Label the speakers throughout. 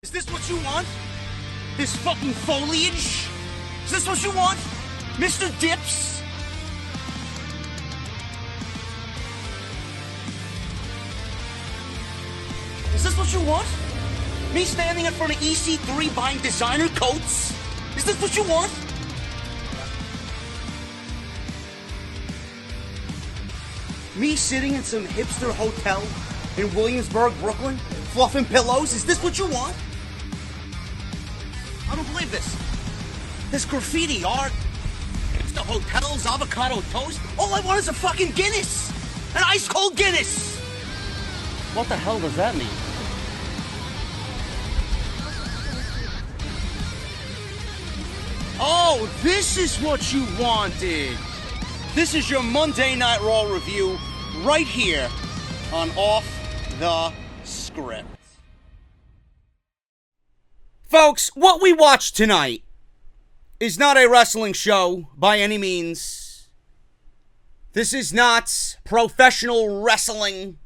Speaker 1: Is this what you want? This fucking foliage? Is this what you want? Mr. Dips? Is this what you want? Me standing in front of EC3 buying designer coats? Is this what you want? Me sitting in some hipster hotel in Williamsburg, Brooklyn, fluffing pillows? Is this what you want? I don't believe this. This graffiti art, the hotels, avocado toast. All I want is a fucking Guinness. An ice cold Guinness. What the hell does that mean? Oh, this is what you wanted. This is your Monday Night Raw review right here on Off the Script. Folks, what we watched tonight is not a wrestling show by any means. This is not professional wrestling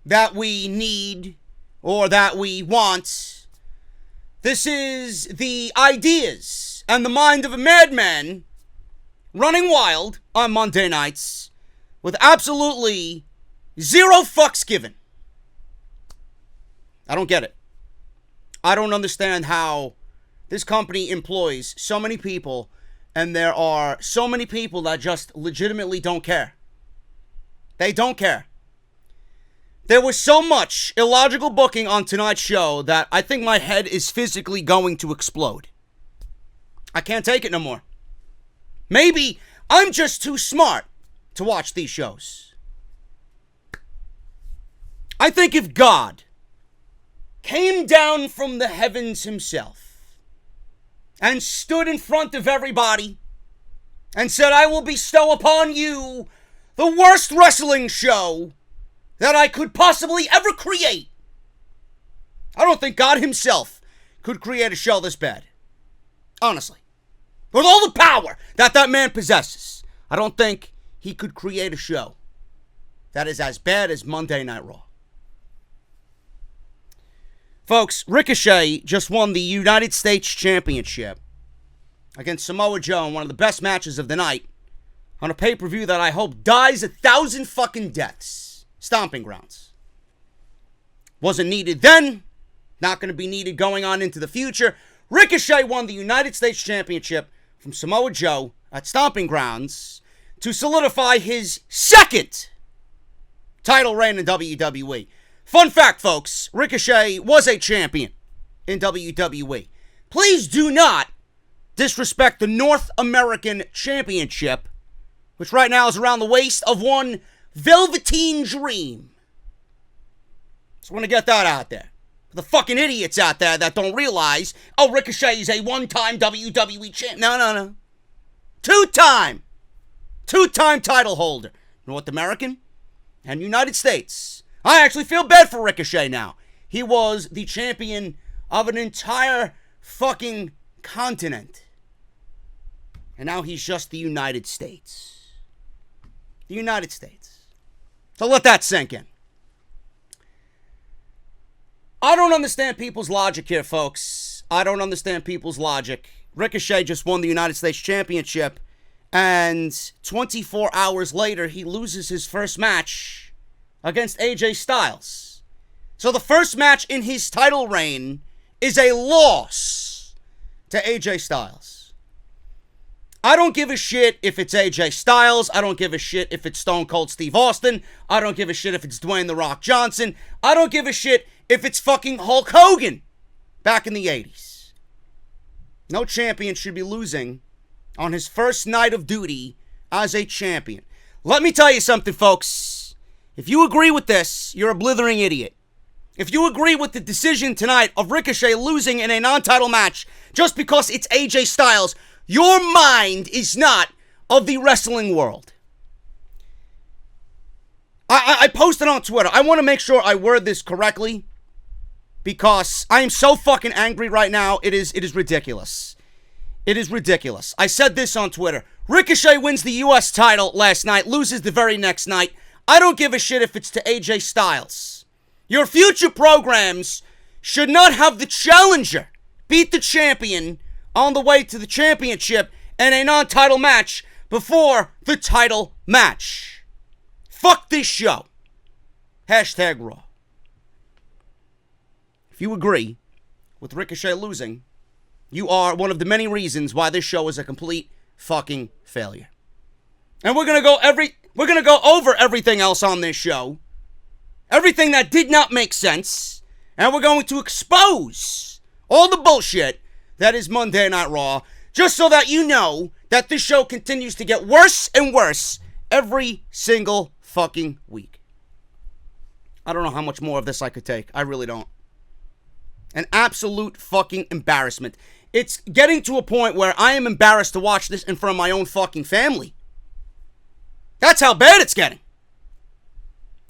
Speaker 1: that we need or that we want. This is the ideas and the mind of a madman running wild on Monday nights with absolutely zero fucks given. I don't get it. I don't understand how this company employs so many people and there are so many people that just legitimately don't care. They don't care. There was so much illogical booking on tonight's show that I think my head is physically going to explode. I can't take it no more. Maybe I'm just too smart to watch these shows. I think if God came down from the heavens himself and stood in front of everybody and said, I will bestow upon you the worst wrestling show that I could possibly ever create, I don't think God himself could create a show this bad. Honestly. With all the power that man possesses, I don't think he could create a show that is as bad as Monday Night Raw. Folks, Ricochet just won the United States Championship against Samoa Joe in one of the best matches of the night on a pay-per-view that I hope dies 1,000 fucking deaths. Stomping Grounds. Wasn't needed then, not going to be needed going on into the future. Ricochet won the United States Championship from Samoa Joe at Stomping Grounds to solidify his second title reign in WWE. Fun fact, folks, Ricochet was a champion in WWE. Please do not disrespect the North American Championship, which right now is around the waist of one Velveteen Dream. Just want to get that out there. For the fucking idiots out there that don't realize, oh, Ricochet is a one-time WWE champ. No. Two-time title holder. North American and United States. I actually feel bad for Ricochet now. He was the champion of an entire fucking continent. And now he's just the United States. The United States. So let that sink in. I don't understand people's logic here, folks. I don't understand people's logic. Ricochet just won the United States Championship, and 24 hours later, he loses his first match against AJ Styles. So the first match in his title reign is a loss to AJ Styles. I don't give a shit if it's AJ Styles. I don't give a shit if it's Stone Cold Steve Austin. I don't give a shit if it's Dwayne The Rock Johnson. I don't give a shit if it's fucking Hulk Hogan back in the 80s. No champion should be losing on his first night of duty as a champion. Let me tell you something, folks. If you agree with this, you're a blithering idiot. If you agree with the decision tonight of Ricochet losing in a non-title match just because it's AJ Styles, your mind is not of the wrestling world. I posted on Twitter. I want to make sure I word this correctly because I am so fucking angry right now. It is ridiculous. It is ridiculous. I said this on Twitter. Ricochet wins the U.S. title last night, loses the very next night. I don't give a shit if it's to AJ Styles. Your future programs should not have the challenger beat the champion on the way to the championship in a non-title match before the title match. Fuck this show. Hashtag Raw. If you agree with Ricochet losing, you are one of the many reasons why this show is a complete fucking failure. And we're gonna go over everything else on this show. Everything that did not make sense. And we're going to expose all the bullshit that is Monday Night Raw, just so that you know that this show continues to get worse and worse every single fucking week. I don't know how much more of this I could take. I really don't. An absolute fucking embarrassment. It's getting to a point where I am embarrassed to watch this in front of my own fucking family. That's how bad it's getting.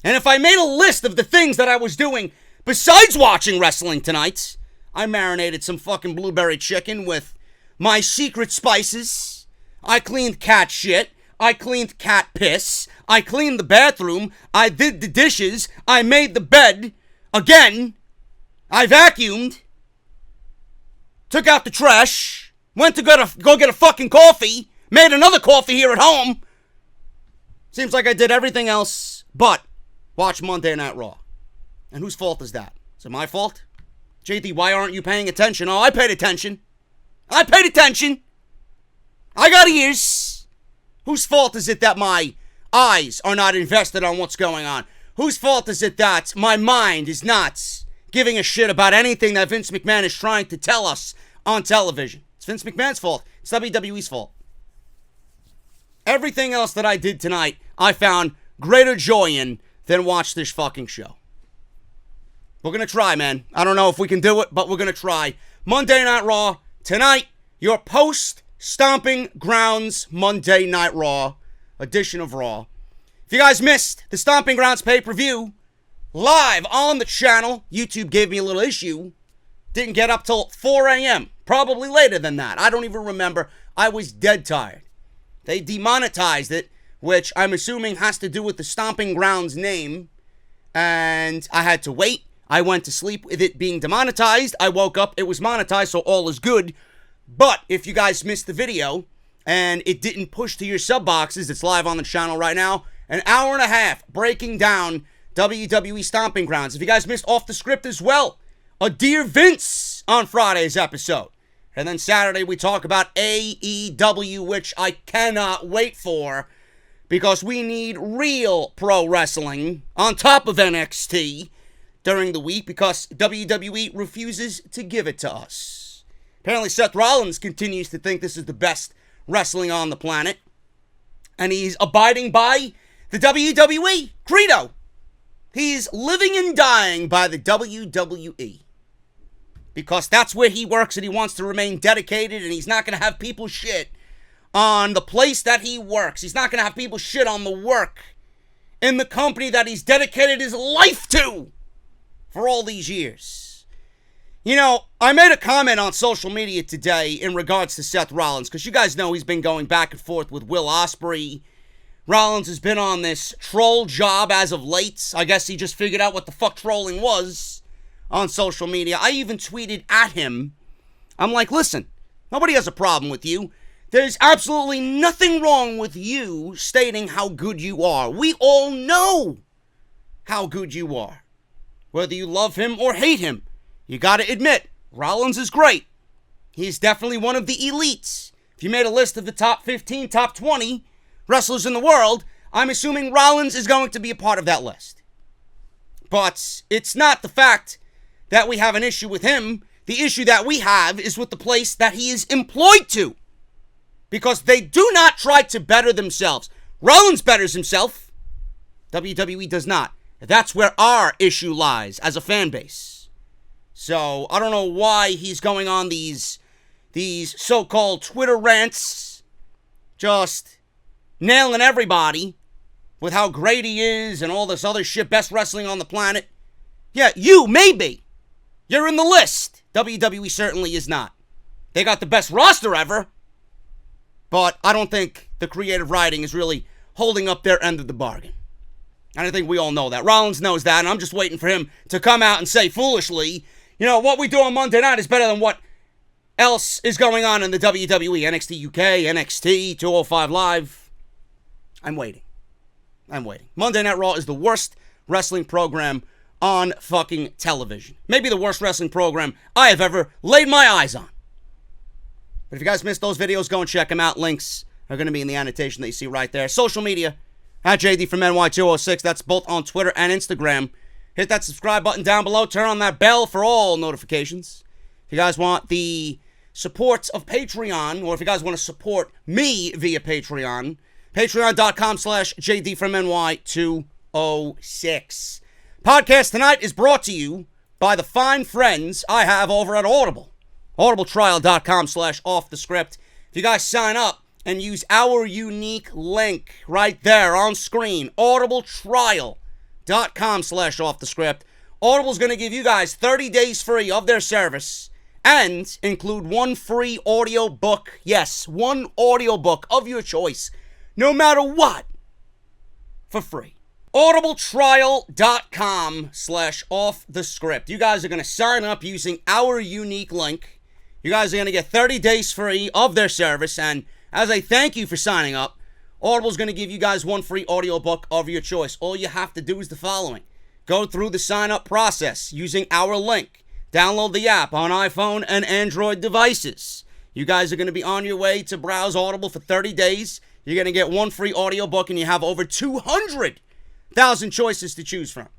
Speaker 1: And if I made a list of the things that I was doing besides watching wrestling tonight, I marinated some fucking blueberry chicken with my secret spices. I cleaned cat shit. I cleaned cat piss. I cleaned the bathroom. I did the dishes. I made the bed. Again. I vacuumed. Took out the trash. Went to go get a fucking coffee. Made another coffee here at home. Seems like I did everything else but watch Monday Night Raw. And whose fault is that? Is it my fault? JD, why aren't you paying attention? Oh, I paid attention. I paid attention. I got ears. Whose fault is it that my eyes are not invested on what's going on? Whose fault is it that my mind is not giving a shit about anything that Vince McMahon is trying to tell us on television? It's Vince McMahon's fault. It's WWE's fault. Everything else that I did tonight, I found greater joy in than watch this fucking show. We're going to try, man. I don't know if we can do it, but we're going to try. Monday Night Raw. Tonight, your post-Stomping Grounds Monday Night Raw edition of Raw. If you guys missed the Stomping Grounds pay-per-view live on the channel, YouTube gave me a little issue. Didn't get up till 4 a.m. Probably later than that. I don't even remember. I was dead tired. They demonetized it, which I'm assuming has to do with the Stomping Grounds name. And I had to wait. I went to sleep with it being demonetized. I woke up, it was monetized, so all is good. But if you guys missed the video and it didn't push to your sub boxes, it's live on the channel right now. An hour and a half breaking down WWE Stomping Grounds. If you guys missed Off the Script as well, a Dear Vince on Friday's episode. And then Saturday we talk about AEW, which I cannot wait for, because we need real pro wrestling on top of NXT during the week, because WWE refuses to give it to us. Apparently Seth Rollins continues to think this is the best wrestling on the planet, and he's abiding by the WWE credo. He's living and dying by the WWE. Because that's where he works and he wants to remain dedicated, and he's not going to have people shit on the place that he works. He's not going to have people shit on the work in the company that he's dedicated his life to for all these years. You know, I made a comment on social media today in regards to Seth Rollins, because you guys know he's been going back and forth with Will Ospreay. Rollins has been on this troll job as of late. I guess he just figured out what the fuck trolling was on social media. I even tweeted at him. I'm like, listen, nobody has a problem with you. There's absolutely nothing wrong with you stating how good you are. We all know how good you are. Whether you love him or hate him, you gotta admit, Rollins is great. He's definitely one of the elites. If you made a list of the top 15, top 20 wrestlers in the world, I'm assuming Rollins is going to be a part of that list. But it's not the fact that we have an issue with him. The issue that we have is with the place that he is employed to. Because they do not try to better themselves. Rollins betters himself. WWE does not. That's where our issue lies as a fan base. So, I don't know why he's going on these so-called Twitter rants. Just nailing everybody with how great he is and all this other shit. Best wrestling on the planet. Yeah, you, maybe. You're in the list. WWE certainly is not. They got the best roster ever. But I don't think the creative writing is really holding up their end of the bargain. And I think we all know that. Rollins knows that, and I'm just waiting for him to come out and say foolishly, You know, what we do on Monday night is better than what else is going on in the WWE, NXT UK, NXT, 205 Live. I'm waiting. Monday Night Raw is the worst wrestling program on fucking television. Maybe the worst wrestling program I have ever laid my eyes on. But if you guys missed those videos, go and check them out. Links are going to be in the annotation that you see right there. Social media, at JD from NY206. That's both on Twitter and Instagram. Hit that subscribe button down below. Turn on that bell for all notifications. If you guys want the support of Patreon, or if you guys want to support me via Patreon, patreon.com/JD from NY206. Podcast tonight is brought to you by the fine friends I have over at Audible. audibletrial.com/offthescript. If you guys sign up and use our unique link right there on screen, audibletrial.com/offthescript, Audible's going to give you guys 30 days free of their service and include one free audio book. Yes, one audio book of your choice, no matter what, for free. audibletrial.com/offthescript. You guys are going to sign up using our unique link. You guys are going to get 30 days free of their service, and as a thank you for signing up, Audible's going to give you guys one free audiobook of your choice. All you have to do is the following. Go through the sign-up process using our link. Download the app on iPhone and Android devices. You guys are going to be on your way to browse Audible for 30 days. You're going to get one free audiobook, and you have over 200,000 choices to choose from.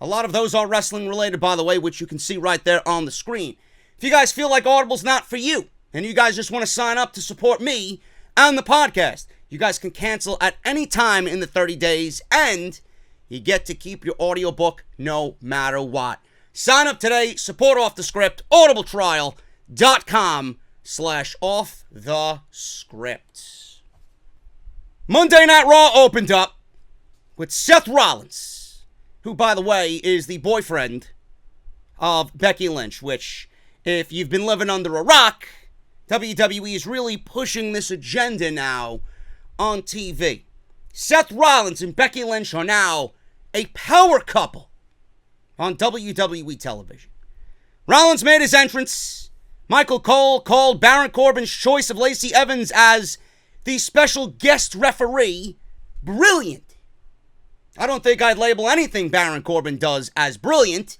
Speaker 1: A lot of those are wrestling related, by the way, which you can see right there on the screen. If you guys feel like Audible's not for you, and you guys just want to sign up to support me and the podcast, you guys can cancel at any time in the 30 days, and you get to keep your audiobook no matter what. Sign up today, support Off the Script, audibletrial.com/offthescript. Monday Night Raw opened up with Seth Rollins, who, by the way, is the boyfriend of Becky Lynch, which, if you've been living under a rock, WWE is really pushing this agenda now on TV. Seth Rollins and Becky Lynch are now a power couple on WWE television. Rollins made his entrance. Michael Cole called Baron Corbin's choice of Lacey Evans as the special guest referee brilliant. I don't think I'd label anything Baron Corbin does as brilliant,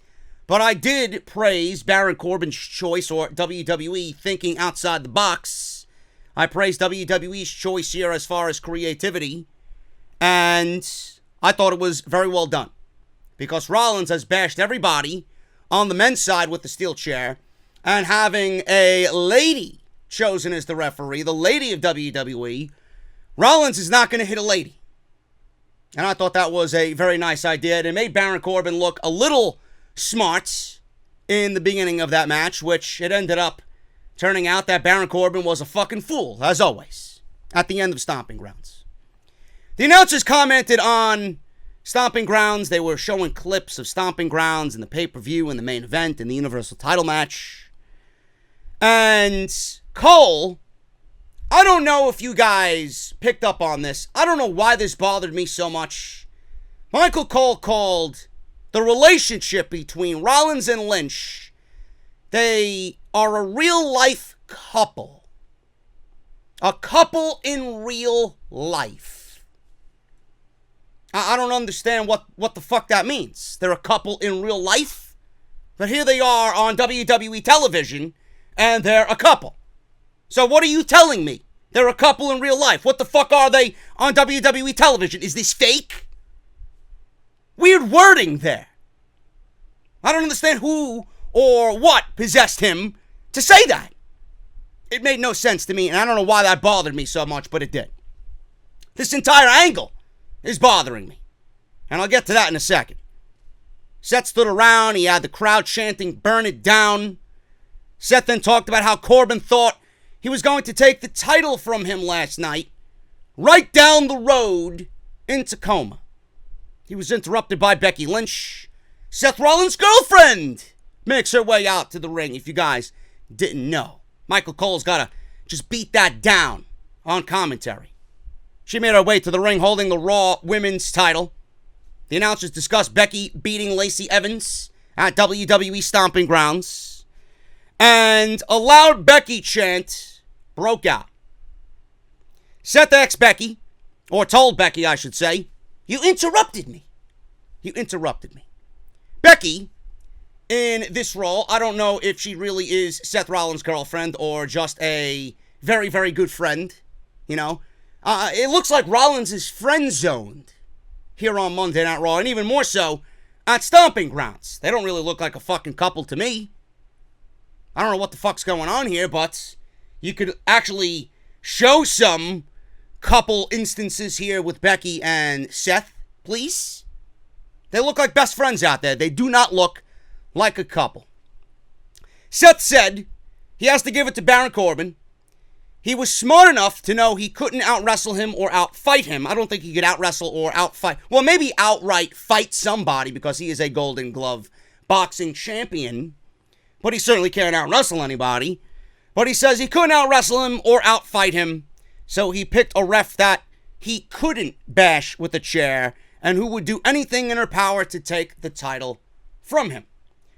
Speaker 1: but I did praise Baron Corbin's choice, or WWE thinking outside the box. I praised WWE's choice here as far as creativity, and I thought it was very well done, because Rollins has bashed everybody on the men's side with the steel chair, and having a lady chosen as the referee, the lady of WWE, Rollins is not going to hit a lady. And I thought that was a very nice idea. It made Baron Corbin look a little smart in the beginning of that match, which it ended up turning out that Baron Corbin was a fucking fool, as always, at the end of Stomping Grounds. The announcers commented on Stomping Grounds. They were showing clips of Stomping Grounds and the pay-per-view and the main event and the Universal title match. And Cole, I don't know if you guys picked up on this. I don't know why this bothered me so much. Michael Cole called the relationship between Rollins and Lynch, they are a real-life couple. A couple in real life. I don't understand what the fuck that means. They're a couple in real life? But here they are on WWE television, and they're a couple. So what are you telling me? They're a couple in real life. What the fuck are they on WWE television? Is this fake? Weird wording there. I don't understand who or what possessed him to say that. It made no sense to me, and I don't know why that bothered me so much, but it did. This entire angle is bothering me, and I'll get to that in a second. Seth stood around. He had the crowd chanting, "Burn it down." Seth then talked about how Corbin thought he was going to take the title from him last night, right down the road in Tacoma. He was interrupted by Becky Lynch. Seth Rollins' girlfriend makes her way out to the ring, if you guys didn't know. Michael Cole's got to just beat that down on commentary. She made her way to the ring holding the Raw Women's title. The announcers discussed Becky beating Lacey Evans at WWE Stomping Grounds, and a loud Becky chant broke out. Seth asked Becky, or told Becky, I should say, "You interrupted me. You interrupted me." Becky, in this role, I don't know if she really is Seth Rollins' girlfriend or just a very, very good friend, you know. It looks like Rollins is friend-zoned here on Monday Night Raw, and even more so at Stomping Grounds. They don't really look like a fucking couple to me. I don't know what the fuck's going on here, but you could actually show some couple instances here with Becky and Seth, please. They look like best friends out there. They do not look like a couple. Seth said he has to give it to Baron Corbin. He was smart enough to know he couldn't out-wrestle him or out-fight him. I don't think he could out-wrestle or out-fight. Well, maybe outright fight somebody because he is a Golden Glove boxing champion. But he certainly can't out-wrestle anybody. But he says he couldn't out-wrestle him or out-fight him. So he picked a ref that he couldn't bash with a chair and who would do anything in her power to take the title from him.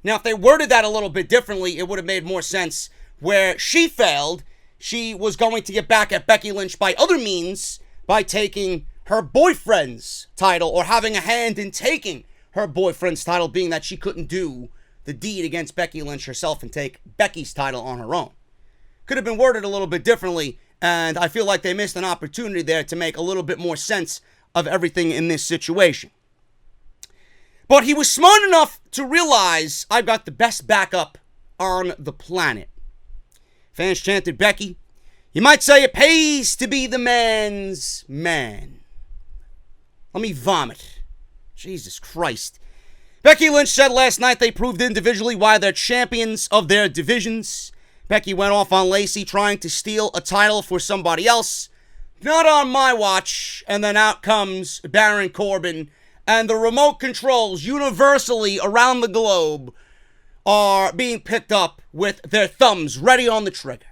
Speaker 1: Now, if they worded that a little bit differently, it would have made more sense. Where she failed, she was going to get back at Becky Lynch by other means, by taking her boyfriend's title or having a hand in taking her boyfriend's title, being that she couldn't do the deed against Becky Lynch herself and take Becky's title on her own. Could have been worded a little bit differently, and I feel like they missed an opportunity there to make a little bit more sense of everything in this situation. But he was smart enough to realize I've got the best backup on the planet. Fans chanted Becky. You might say it pays to be the man's man. Let me vomit. Jesus Christ. Becky Lynch said last night they proved individually why they're champions of their divisions. Becky went off on Lacey trying to steal a title for somebody else. Not on my watch. And then out comes Baron Corbin. And the remote controls universally around the globe are being picked up with their thumbs ready on the trigger.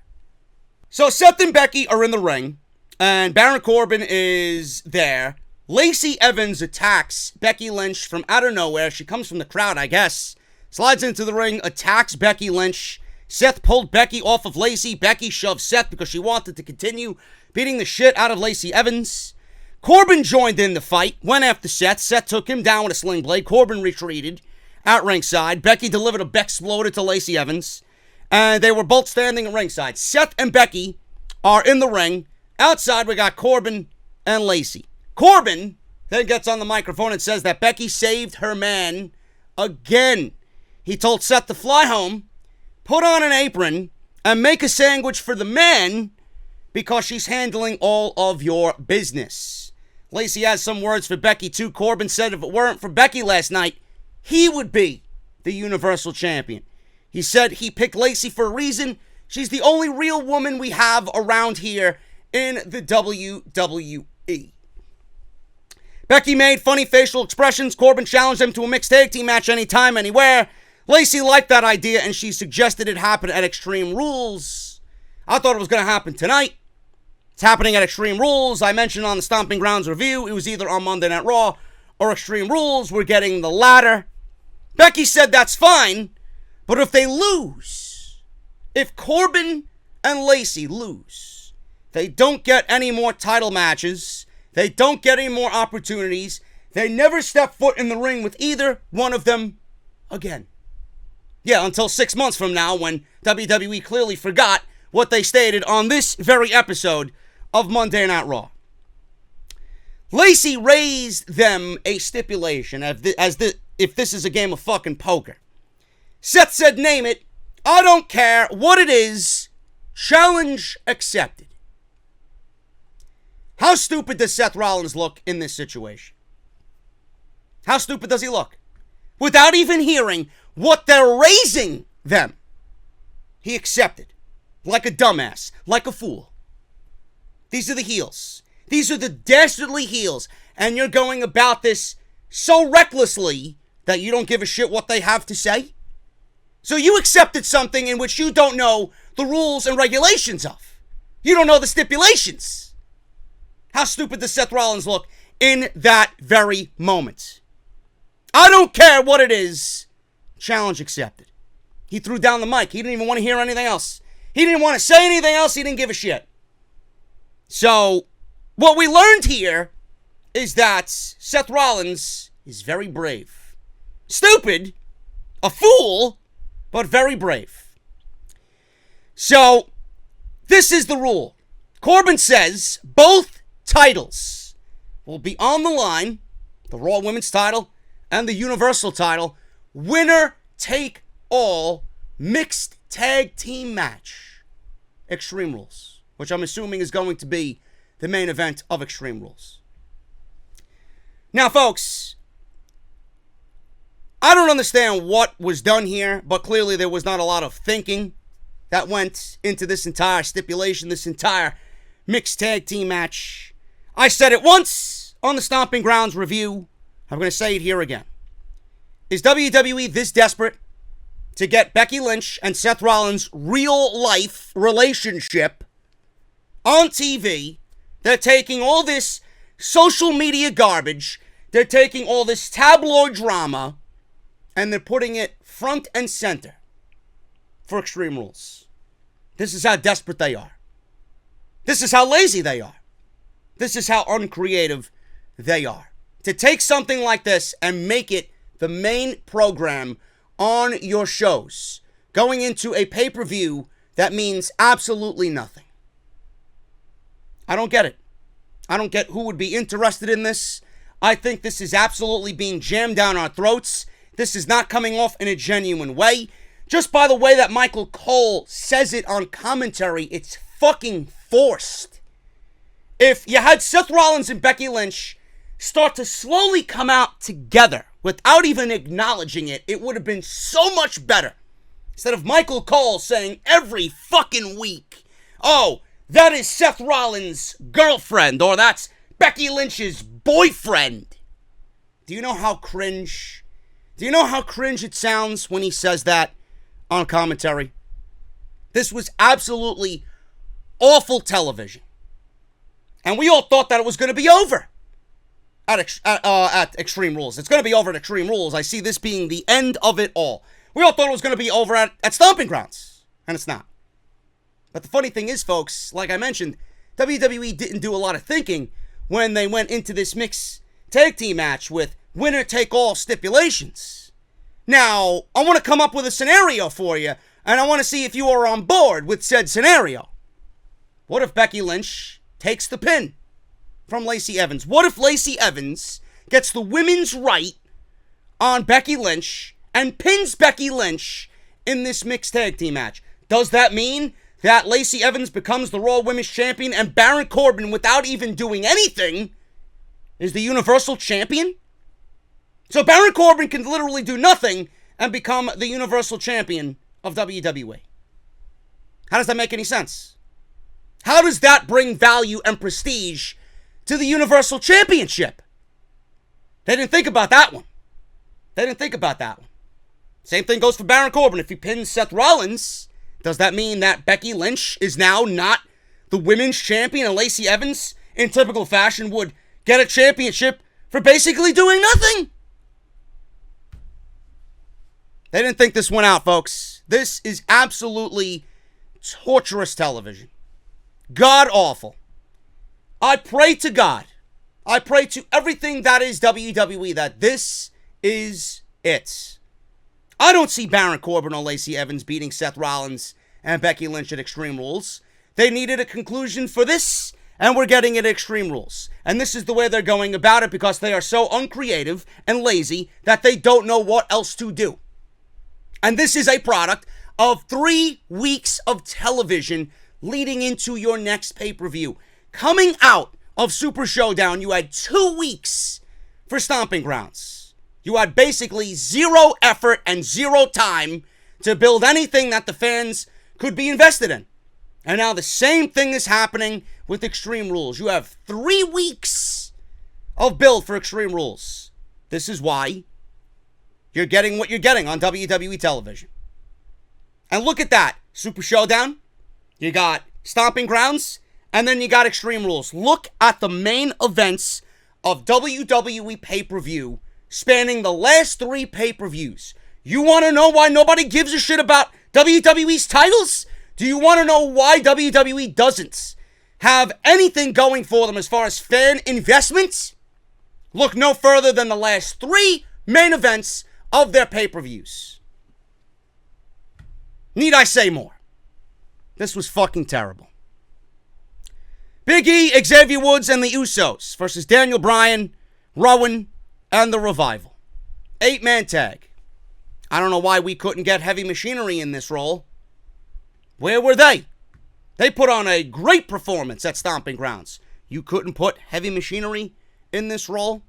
Speaker 1: So Seth and Becky are in the ring. And Baron Corbin is there. Lacey Evans attacks Becky Lynch from out of nowhere. She comes from the crowd, I guess. Slides into the ring, attacks Becky Lynch. Seth pulled Becky off of Lacey. Becky shoved Seth because she wanted to continue beating the shit out of Lacey Evans. Corbin joined in the fight, went after Seth. Seth took him down with a sling blade. Corbin retreated at ringside. Becky delivered a Beck-sploder to Lacey Evans. And they were both standing at ringside. Seth and Becky are in the ring. Outside, we got Corbin and Lacey. Corbin then gets on the microphone and says that Becky saved her man again. He told Seth to fly home, put on an apron, and make a sandwich for the man because she's handling all of your business. Lacey has some words for Becky too. Corbin said if it weren't for Becky last night, he would be the Universal Champion. He said he picked Lacey for a reason. She's the only real woman we have around here in the WWE. Becky made funny facial expressions. Corbin challenged them to a mixed tag team match anytime, anywhere. Lacey liked that idea, and she suggested it happen at Extreme Rules. I thought it was going to happen tonight. It's happening at Extreme Rules. I mentioned on the Stomping Grounds review, it was either on Monday Night Raw or Extreme Rules. We're getting the latter. Becky said that's fine, but if they lose, if Corbin and Lacey lose, they don't get any more title matches. They don't get any more opportunities. They never step foot in the ring with either one of them again. Yeah, until 6 months from now when WWE clearly forgot what they stated on this very episode of Monday Night Raw. Lacey raised them a stipulation if this is a game of fucking poker. Seth said, name it. I don't care what it is. Challenge accepted. How stupid does Seth Rollins look in this situation? How stupid does he look? Without even hearing what they're raising them, he accepted. Like a dumbass. Like a fool. These are the heels. These are the dastardly heels. And you're going about this so recklessly that you don't give a shit what they have to say? So you accepted something in which you don't know the rules and regulations of. You don't know the stipulations. How stupid does Seth Rollins look in that very moment? I don't care what it is. Challenge accepted. He threw down the mic. He didn't even want to hear anything else. He didn't want to say anything else. He didn't give a shit. So, what we learned here is that Seth Rollins is very brave. Stupid, a fool, but very brave. So, this is the rule. Corbin says both titles will be on the line, the Raw Women's title and the Universal title, winner take all mixed tag team match. Extreme Rules, which I'm assuming is going to be the main event of Extreme Rules. Now, folks, I don't understand what was done here, but clearly there was not a lot of thinking that went into this entire stipulation, this entire mixed tag team match. I said it once on the Stomping Grounds review. I'm going to say it here again. Is WWE this desperate to get Becky Lynch and Seth Rollins' real-life relationship on TV? They're taking all this social media garbage, they're taking all this tabloid drama, and they're putting it front and center for Extreme Rules. This is how desperate they are. This is how lazy they are. This is how uncreative they are. To take something like this and make it the main program on your shows, going into a pay-per-view that means absolutely nothing. I don't get it. I don't get who would be interested in this. I think this is absolutely being jammed down our throats. This is not coming off in a genuine way. Just by the way that Michael Cole says it on commentary, it's fucking forced. If you had Seth Rollins and Becky Lynch start to slowly come out together without even acknowledging it, it would have been so much better. Instead of Michael Cole saying every fucking week, oh, that is Seth Rollins' girlfriend, or that's Becky Lynch's boyfriend. Do you know how cringe? Do you know how cringe it sounds when he says that on commentary? This was absolutely awful television. And we all thought that it was going to be over at Extreme Rules. It's going to be over at Extreme Rules. I see this being the end of it all. We all thought it was going to be over at Stomping Grounds. And it's not. But the funny thing is, folks, like I mentioned, WWE didn't do a lot of thinking when they went into this mixed tag team match with winner-take-all stipulations. Now, I want to come up with a scenario for you, and I want to see if you are on board with said scenario. What if Becky Lynch takes the pin from Lacey Evans? What if Lacey Evans gets the women's right on Becky Lynch and pins Becky Lynch in this mixed tag team match? Does that mean that Lacey Evans becomes the Raw Women's Champion and Baron Corbin, without even doing anything, is the Universal Champion? So Baron Corbin can literally do nothing and become the Universal Champion of WWE. How does that make any sense? How does that bring value and prestige to the Universal Championship? They didn't think about that one. Same thing goes for Baron Corbin. If he pins Seth Rollins, does that mean that Becky Lynch is now not the women's champion and Lacey Evans, in typical fashion, would get a championship for basically doing nothing? They didn't think this one out, folks. This is absolutely torturous television. God awful. I pray to God. I pray to everything that is WWE that this is it. I don't see Baron Corbin or Lacey Evans beating Seth Rollins and Becky Lynch at Extreme Rules. They needed a conclusion for this, and we're getting it at Extreme Rules. And this is the way they're going about it because they are so uncreative and lazy that they don't know what else to do. And this is a product of 3 weeks of television leading into your next pay-per-view. Coming out of Super Showdown, you had 2 weeks for Stomping Grounds. You had basically 0 effort and 0 time to build anything that the fans could be invested in. And now the same thing is happening with Extreme Rules. You have 3 weeks of build for Extreme Rules. This is why you're getting what you're getting on WWE television. And look at that. Super Showdown, you got Stomping Grounds, and then you got Extreme Rules. Look at the main events of WWE pay-per-view spanning the last 3 pay-per-views. You want to know why nobody gives a shit about WWE's titles? Do you want to know why WWE doesn't have anything going for them as far as fan investments? Look no further than the last 3 main events of their pay-per-views. Need I say more? This was fucking terrible. Big E, Xavier Woods, and the Usos versus Daniel Bryan, Rowan, and the Revival. 8-man tag. I don't know why we couldn't get Heavy Machinery in this role. Where were they? They put on a great performance at Stomping Grounds. You couldn't put Heavy Machinery in this role?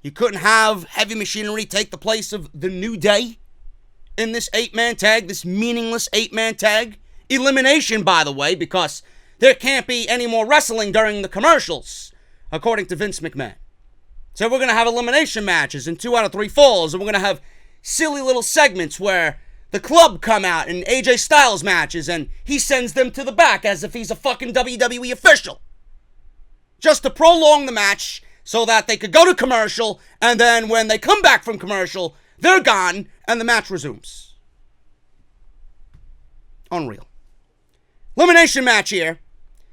Speaker 1: You couldn't have Heavy Machinery take the place of the New Day in this 8-man tag, this meaningless 8-man tag? Elimination, by the way, because there can't be any more wrestling during the commercials, according to Vince McMahon. So we're going to have elimination matches in 2 out of 3 falls, and we're going to have silly little segments where the club come out in AJ Styles matches, and he sends them to the back as if he's a fucking WWE official. Just to prolong the match so that they could go to commercial, and then when they come back from commercial, they're gone, and the match resumes. Unreal. Elimination match here.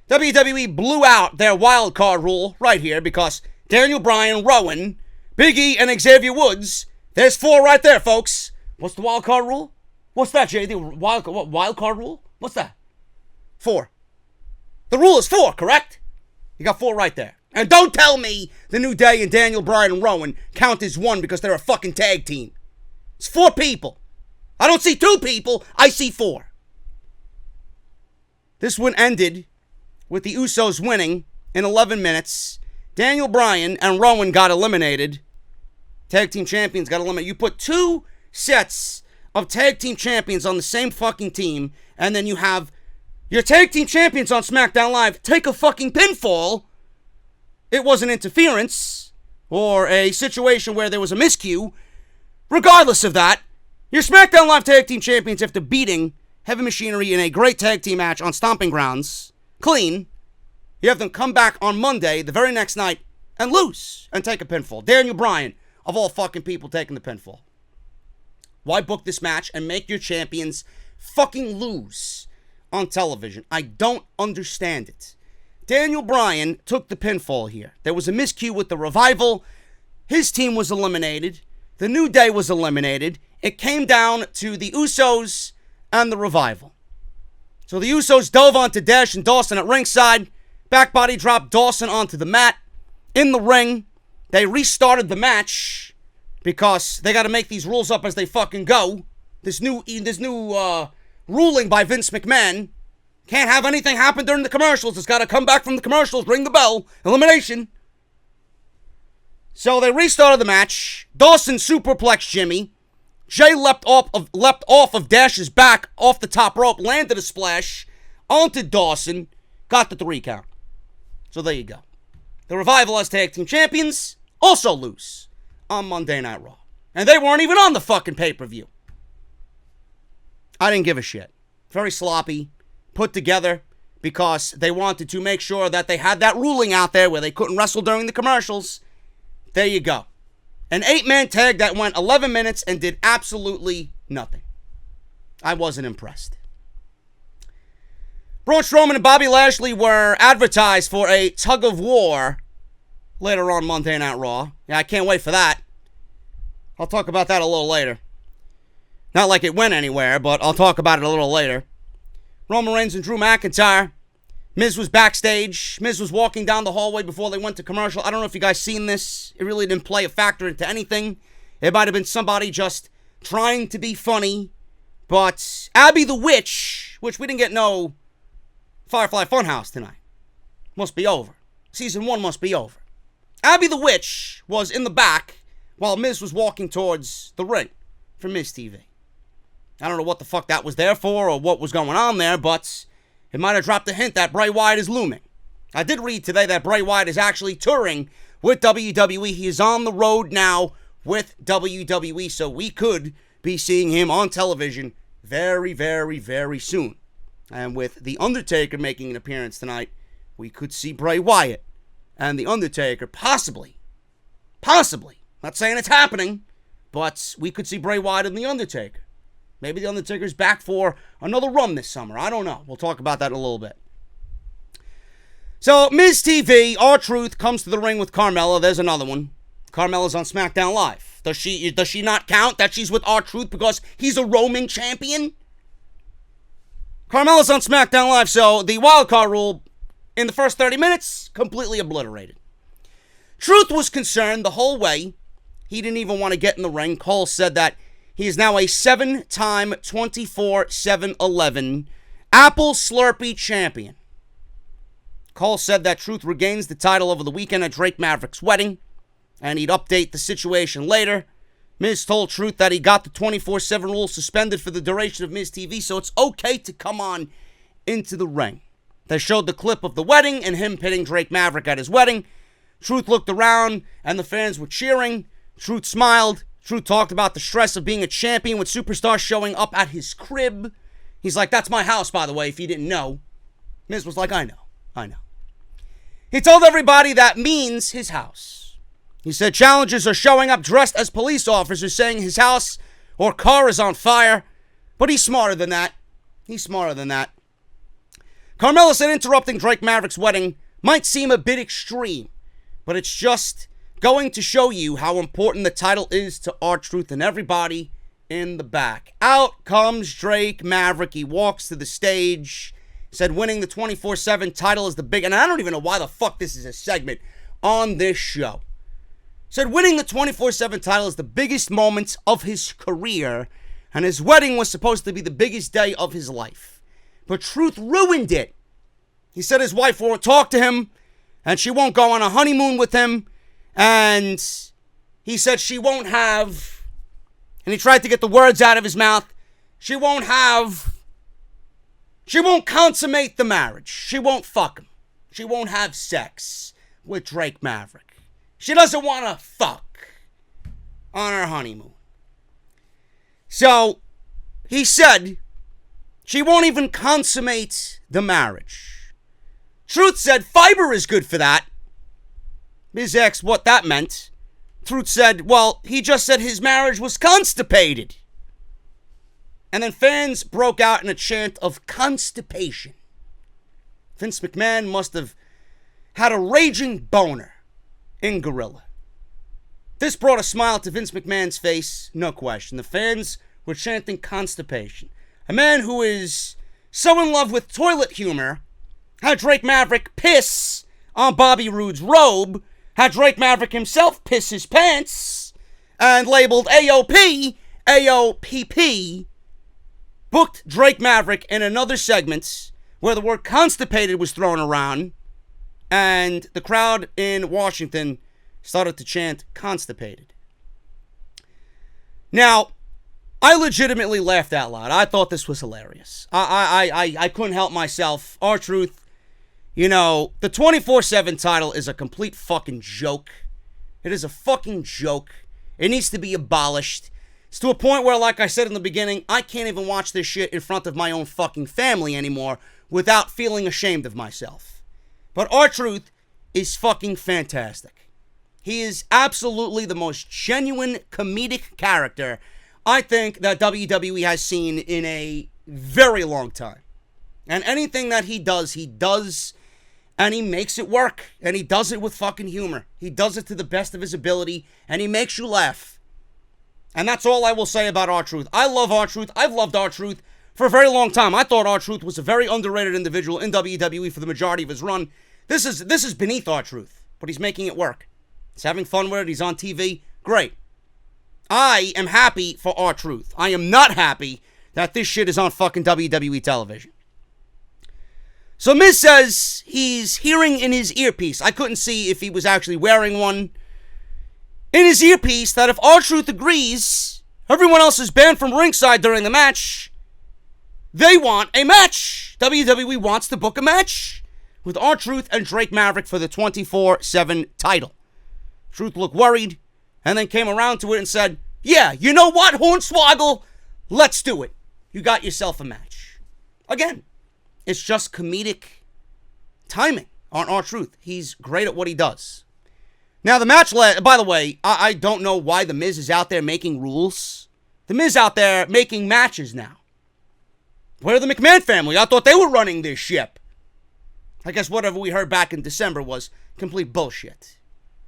Speaker 1: WWE blew out their wild card rule right here because Daniel Bryan, Rowan, Big E, and Xavier Woods. There's 4 right there, folks. What's the wild card rule? What's that, Jay? The wild card rule? What's that? 4. The rule is 4, correct? You got 4 right there. And don't tell me the New Day and Daniel Bryan and Rowan count as 1 because they're a fucking tag team. It's 4 people. I don't see 2 people. I see 4. This one ended with the Usos winning in 11 minutes. Daniel Bryan and Rowan got eliminated. Tag team champions got eliminated. You put 2 sets of tag team champions on the same fucking team, and then you have your tag team champions on SmackDown Live take a fucking pinfall. It wasn't interference or a situation where there was a miscue. Regardless of that, your SmackDown Live tag team champions, after beating Heavy Machinery in a great tag team match on Stomping Grounds, clean, you have them come back on Monday, the very next night, and lose and take a pinfall. Daniel Bryan, of all fucking people, taking the pinfall. Why book this match and make your champions fucking lose on television? I don't understand it. Daniel Bryan took the pinfall here. There was a miscue with the Revival. His team was eliminated. The New Day was eliminated. It came down to the Usos and the Revival. So the Usos dove onto Dash and Dawson at ringside. Back body dropped Dawson onto the mat. In the ring, they restarted the match because they got to make these rules up as they fucking go. This new ruling by Vince McMahon. Can't have anything happen during the commercials. It's got to come back from the commercials, ring the bell, elimination. So they restarted the match. Dawson superplexed Jimmy. Jay leapt off of Dash's back, off the top rope, landed a splash onto Dawson, got the 3 count. So there you go. The Revival as tag team champions also lose on Monday Night Raw. And they weren't even on the fucking pay-per-view. I didn't give a shit. Very sloppy. Put together because they wanted to make sure that they had that ruling out there where they couldn't wrestle during the commercials. There you go. An 8-man tag that went 11 minutes and did absolutely nothing. I wasn't impressed. Braun Strowman and Bobby Lashley were advertised for a tug of war later on Monday Night Raw. Yeah, I can't wait for that. I'll talk about that a little later. Not like it went anywhere, but I'll talk about it a little later. Roman Reigns and Drew McIntyre. Miz was backstage. Miz was walking down the hallway before they went to commercial. I don't know if you guys seen this. It really didn't play a factor into anything. It might have been somebody just trying to be funny. But Abby the Witch, which we didn't get no Firefly Funhouse tonight, must be over. Season 1 must be over. Abby the Witch was in the back while Miz was walking towards the ring for Miz TV. I don't know what the fuck that was there for or what was going on there, but it might have dropped a hint that Bray Wyatt is looming. I did read today that Bray Wyatt is actually touring with WWE. He is on the road now with WWE, so we could be seeing him on television very, very, very soon. And with The Undertaker making an appearance tonight, we could see Bray Wyatt and The Undertaker possibly, not saying it's happening, but we could see Bray Wyatt and The Undertaker. Maybe The Undertaker's back for another run this summer. I don't know. We'll talk about that in a little bit. So, Miz TV, R-Truth, comes to the ring with Carmella. There's another one. Carmella's on SmackDown Live. Does she not count that she's with R-Truth because he's a Roman champion? Carmella's on SmackDown Live, so the wildcard rule in the first 30 minutes, completely obliterated. Truth was concerned the whole way. He didn't even want to get in the ring. Cole said that he is now a 7-time 24/7-11 Apple Slurpee champion. Cole said that Truth regains the title over the weekend at Drake Maverick's wedding, and he'd update the situation later. Miz told Truth that he got the 24/7 rule suspended for the duration of Miz TV, so it's okay to come on into the ring. They showed the clip of the wedding and him pitting Drake Maverick at his wedding. Truth looked around and the fans were cheering. Truth smiled. Truth talked about the stress of being a champion with superstars showing up at his crib. He's like, that's my house, by the way, if you didn't know. Miz was like, I know. He told everybody that means his house. He said challengers are showing up dressed as police officers saying his house or car is on fire. But he's smarter than that. Carmella said interrupting Drake Maverick's wedding might seem a bit extreme, but it's just going to show you how important the title is to R-Truth and everybody in the back. Out comes Drake Maverick. He walks to the stage. Said winning the 24/7 title is the big... And I don't even know why the fuck this is a segment on this show. Said winning the 24/7 title is the biggest moment of his career. And his wedding was supposed to be the biggest day of his life. But Truth ruined it. He said his wife won't talk to him. And she won't go on a honeymoon with him. And he said she won't have... And he tried to get the words out of his mouth. She won't consummate the marriage. She won't fuck him. She won't have sex with Drake Maverick. She doesn't want to fuck on her honeymoon. So, he said she won't even consummate the marriage. Truth said fiber is good for that. Miz asked what that meant. Truth said, well, he just said his marriage was constipated. And then fans broke out in a chant of constipation. Vince McMahon must have had a raging boner in Gorilla. This brought a smile to Vince McMahon's face, no question. The fans were chanting constipation. A man who is so in love with toilet humor had Drake Maverick piss on Bobby Roode's robe, had Drake Maverick himself piss his pants, and labeled AOP, AOPP, booked Drake Maverick in another segment where the word constipated was thrown around, and the crowd in Washington started to chant constipated. Now, I legitimately laughed out loud. I thought this was hilarious. I couldn't help myself. R-Truth, you know, the 24/7 title is a complete fucking joke. It is a fucking joke. It needs to be abolished. It's to a point where, like I said in the beginning, I can't even watch this shit in front of my own fucking family anymore without feeling ashamed of myself. But R-Truth is fucking fantastic. He is absolutely the most genuine comedic character I think that WWE has seen in a very long time. And anything that he does, and he makes it work. And he does it with fucking humor. He does it to the best of his ability, and he makes you laugh. And that's all I will say about R-Truth. I love R-Truth. I've loved R-Truth for a very long time. I thought R-Truth was a very underrated individual in WWE for the majority of his run. This is beneath R-Truth, but he's making it work. He's having fun with it. He's on TV. Great. I am happy for R-Truth. I am not happy that this shit is on fucking WWE television. So Miz says he's hearing in his earpiece. I couldn't see if he was actually wearing one. In his earpiece, that if R-Truth agrees, everyone else is banned from ringside during the match. They want a match. WWE wants to book a match with R-Truth and Drake Maverick for the 24/7 title. Truth looked worried and then came around to it and said, yeah, you know what, Hornswoggle? Let's do it. You got yourself a match. Again, it's just comedic timing on R-Truth. He's great at what he does. Now, the match, by the way, I don't know why The Miz is out there making rules. The Miz out there making matches now. Where are the McMahon family? I thought they were running this ship. I guess whatever we heard back in December was complete bullshit.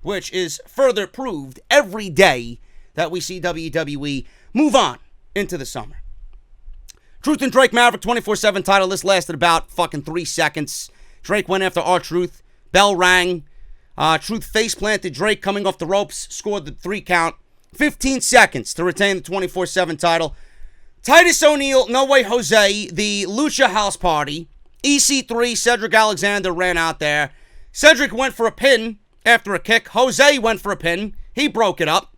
Speaker 1: Which is further proved every day that we see WWE move on into the summer. Truth and Drake Maverick 24/7 title. This lasted about fucking 3 seconds. Drake went after R-Truth. Bell rang. Truth face planted Drake coming off the ropes. Scored the 3 count. 15 seconds to retain the 24/7 title. Titus O'Neil, No Way Jose, the Lucha House Party. EC3, Cedric Alexander ran out there. Cedric went for a pin after a kick. Jose went for a pin. He broke it up.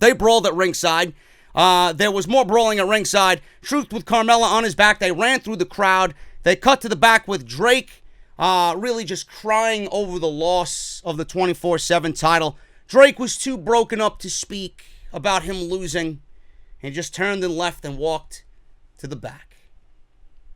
Speaker 1: They brawled at ringside. There was more brawling at ringside. Truth with Carmella on his back. They ran through the crowd. They cut to the back with Drake really just crying over the loss of the 24/7 title. Drake was too broken up to speak about him losing. He just turned and left and walked to the back.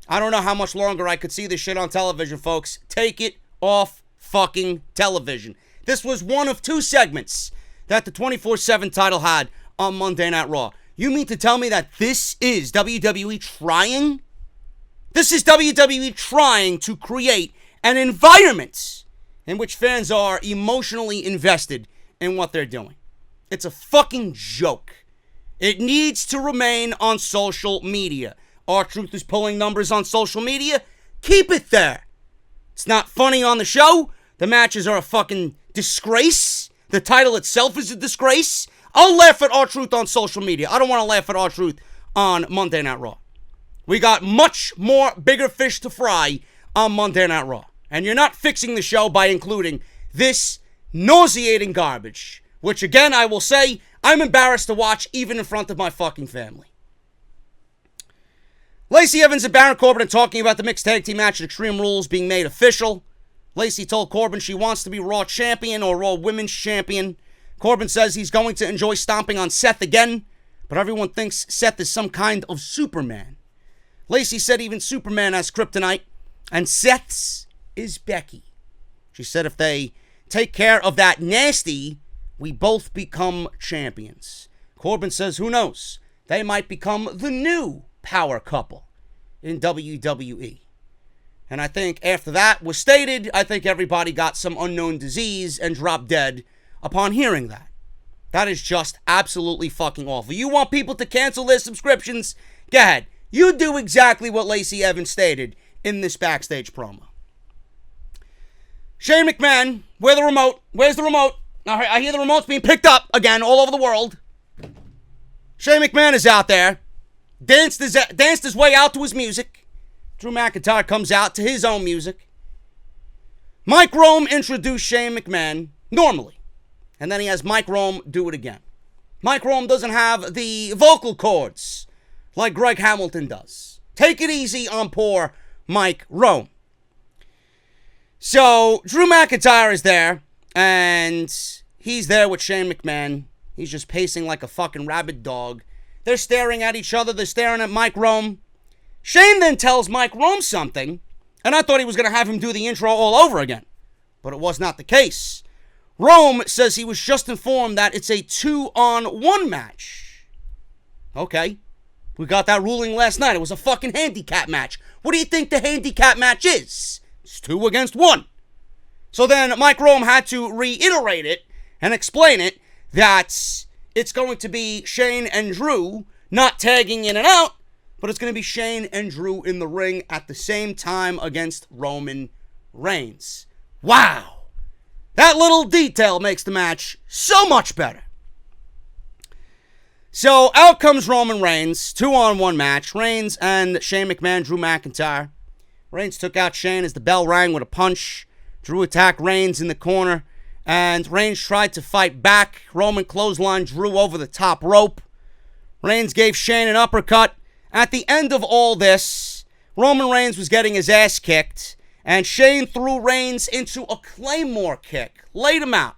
Speaker 1: I don't know how much longer I could see this shit on television, folks. Take it off fucking television. This was one of 2 segments that the 24/7 title had on Monday Night Raw. You mean to tell me that this is WWE trying? This is WWE trying to create an environment in which fans are emotionally invested in what they're doing. It's a fucking joke. It needs to remain on social media. R-Truth is pulling numbers on social media. Keep it there. It's not funny on the show. The matches are a fucking disgrace. The title itself is a disgrace. I'll laugh at R-Truth on social media. I don't want to laugh at R-Truth on Monday Night Raw. We got much more bigger fish to fry on Monday Night Raw. And you're not fixing the show by including this nauseating garbage. Which, again, I will say, I'm embarrassed to watch even in front of my fucking family. Lacey Evans and Baron Corbin are talking about the mixed tag team match at Extreme Rules being made official. Lacey told Corbin she wants to be Raw champion or Raw Women's champion. Corbin says he's going to enjoy stomping on Seth again, but everyone thinks Seth is some kind of Superman. Lacey said even Superman has kryptonite, and Seth's is Becky. She said if they take care of that nasty, we both become champions. Corbin says who knows, they might become the new power couple in WWE. And I think after that was stated, I think everybody got some unknown disease and dropped dead upon hearing that. That is just absolutely fucking awful. You want people to cancel their subscriptions? Go ahead. You do exactly what Lacey Evans stated in this backstage promo. Shane McMahon, where's the remote? Where's the remote? I hear the remote's being picked up again all over the world. Shane McMahon is out there. Danced his way out to his music. Drew McIntyre comes out to his own music. Mike Rome introduced Shane McMahon normally. And then he has Mike Rome do it again. Mike Rome doesn't have the vocal cords like Greg Hamilton does. Take it easy on poor Mike Rome. So, Drew McIntyre is there, and he's there with Shane McMahon. He's just pacing like a fucking rabid dog. They're staring at each other. They're staring at Mike Rome. Shane then tells Mike Rome something, and I thought he was going to have him do the intro all over again. But it was not the case. Rome says he was just informed that it's a 2-on-1 match. Okay. We got that ruling last night. It was a fucking handicap match. What do you think the handicap match is? It's 2 against 1. So then Mike Rome had to reiterate it and explain it that it's going to be Shane and Drew not tagging in and out, but it's going to be Shane and Drew in the ring at the same time against Roman Reigns. Wow. That little detail makes the match so much better. So out comes Roman Reigns, 2-on-1 match. Reigns and Shane McMahon, Drew McIntyre. Reigns took out Shane as the bell rang with a punch. Drew attacked Reigns in the corner, and Reigns tried to fight back. Roman clotheslined Drew over the top rope. Reigns gave Shane an uppercut. At the end of all this, Roman Reigns was getting his ass kicked, and Shane threw Reigns into a Claymore kick, laid him out.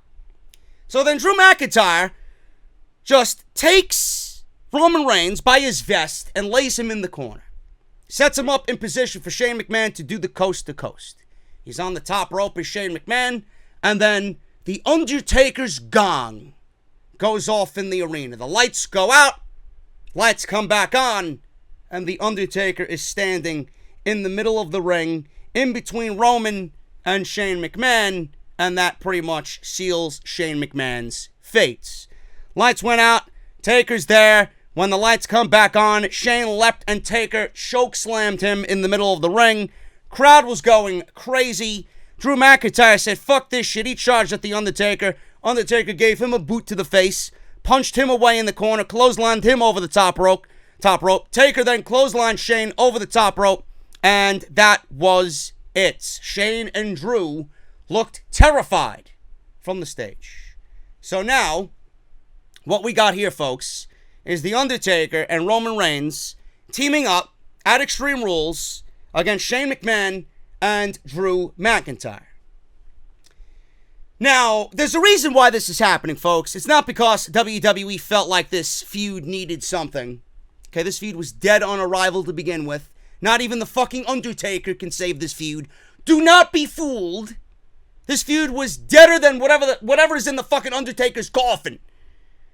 Speaker 1: So then Drew McIntyre just takes Roman Reigns by his vest and lays him in the corner. Sets him up in position for Shane McMahon to do the coast to coast. He's on the top rope as Shane McMahon, and then the Undertaker's gong goes off in the arena. The lights go out, lights come back on, and the Undertaker is standing in the middle of the ring, in between Roman and Shane McMahon, and that pretty much seals Shane McMahon's fate. Lights went out, Taker's there. When the lights come back on, Shane leapt and Taker chokeslammed him in the middle of the ring. Crowd was going crazy. Drew McIntyre said, fuck this shit. He charged at the Undertaker. Undertaker gave him a boot to the face, punched him away in the corner, clotheslined him over the top rope. Taker then clotheslined Shane over the top rope, and that was it. Shane and Drew looked terrified from the stage. So now, what we got here, folks, is The Undertaker and Roman Reigns teaming up at Extreme Rules against Shane McMahon and Drew McIntyre. Now, there's a reason why this is happening, folks. It's not because WWE felt like this feud needed something. Okay, this feud was dead on arrival to begin with. Not even the fucking Undertaker can save this feud. Do not be fooled. This feud was deader than whatever is in the fucking Undertaker's coffin.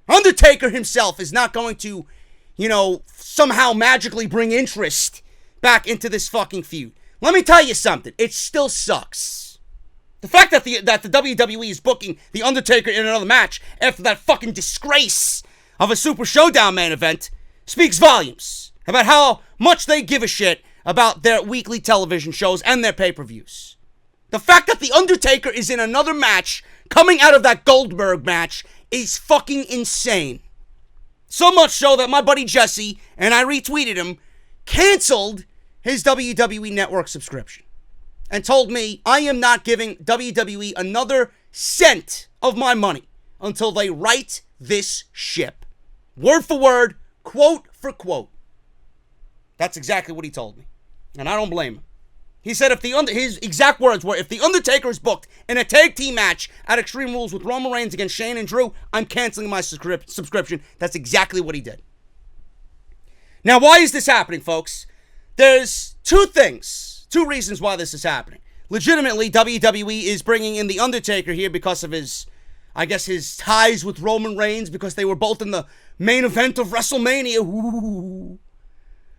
Speaker 1: Undertaker himself is not going to, somehow magically bring interest back into this fucking feud. Let me tell you something. It still sucks. The fact that the WWE is booking The Undertaker in another match after that fucking disgrace of a Super Showdown main event speaks volumes about how much they give a shit about their weekly television shows and their pay-per-views. The fact that The Undertaker is in another match coming out of that Goldberg match is fucking insane. So much so that my buddy Jesse, and I retweeted him, canceled his WWE Network subscription and told me I am not giving WWE another cent of my money until they right this ship. Word for word, quote for quote. That's exactly what he told me, and I don't blame him. He said his exact words were, if The Undertaker is booked in a tag team match at Extreme Rules with Roman Reigns against Shane and Drew, I'm canceling my subscription. That's exactly what he did. Now, why is this happening, folks? There's two reasons why this is happening. Legitimately, WWE is bringing in The Undertaker here because of his ties with Roman Reigns, because they were both in the main event of WrestleMania. Ooh.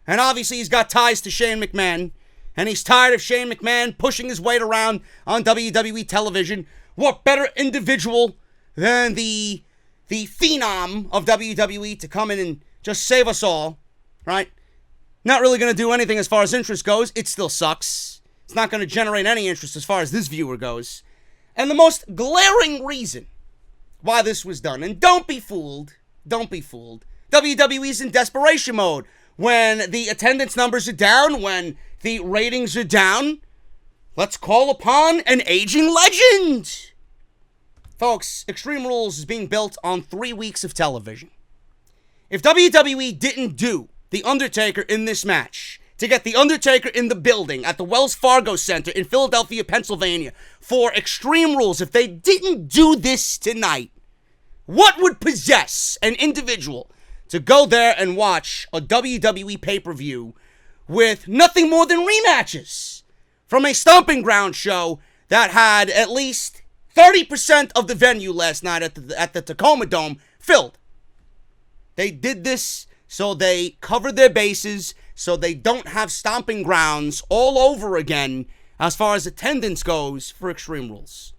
Speaker 1: And obviously, he's got ties to Shane McMahon. And he's tired of Shane McMahon pushing his weight around on WWE television. What better individual than the phenom of WWE to come in and just save us all, right? Not really going to do anything as far as interest goes. It still sucks. It's not going to generate any interest as far as this viewer goes. And the most glaring reason why this was done, and don't be fooled, WWE's in desperation mode. When the attendance numbers are down, when the ratings are down, let's call upon an aging legend. Folks, Extreme Rules is being built on 3 weeks of television. If WWE didn't do The Undertaker in this match, to get The Undertaker in the building at the Wells Fargo Center in Philadelphia, Pennsylvania, for Extreme Rules, if they didn't do this tonight, what would possess an individual to go there and watch a WWE pay-per-view with nothing more than rematches from a Stomping Ground show that had at least 30% of the venue last night at the Tacoma Dome filled? They did this so they covered their bases, so they don't have Stomping Grounds all over again as far as attendance goes for Extreme Rules.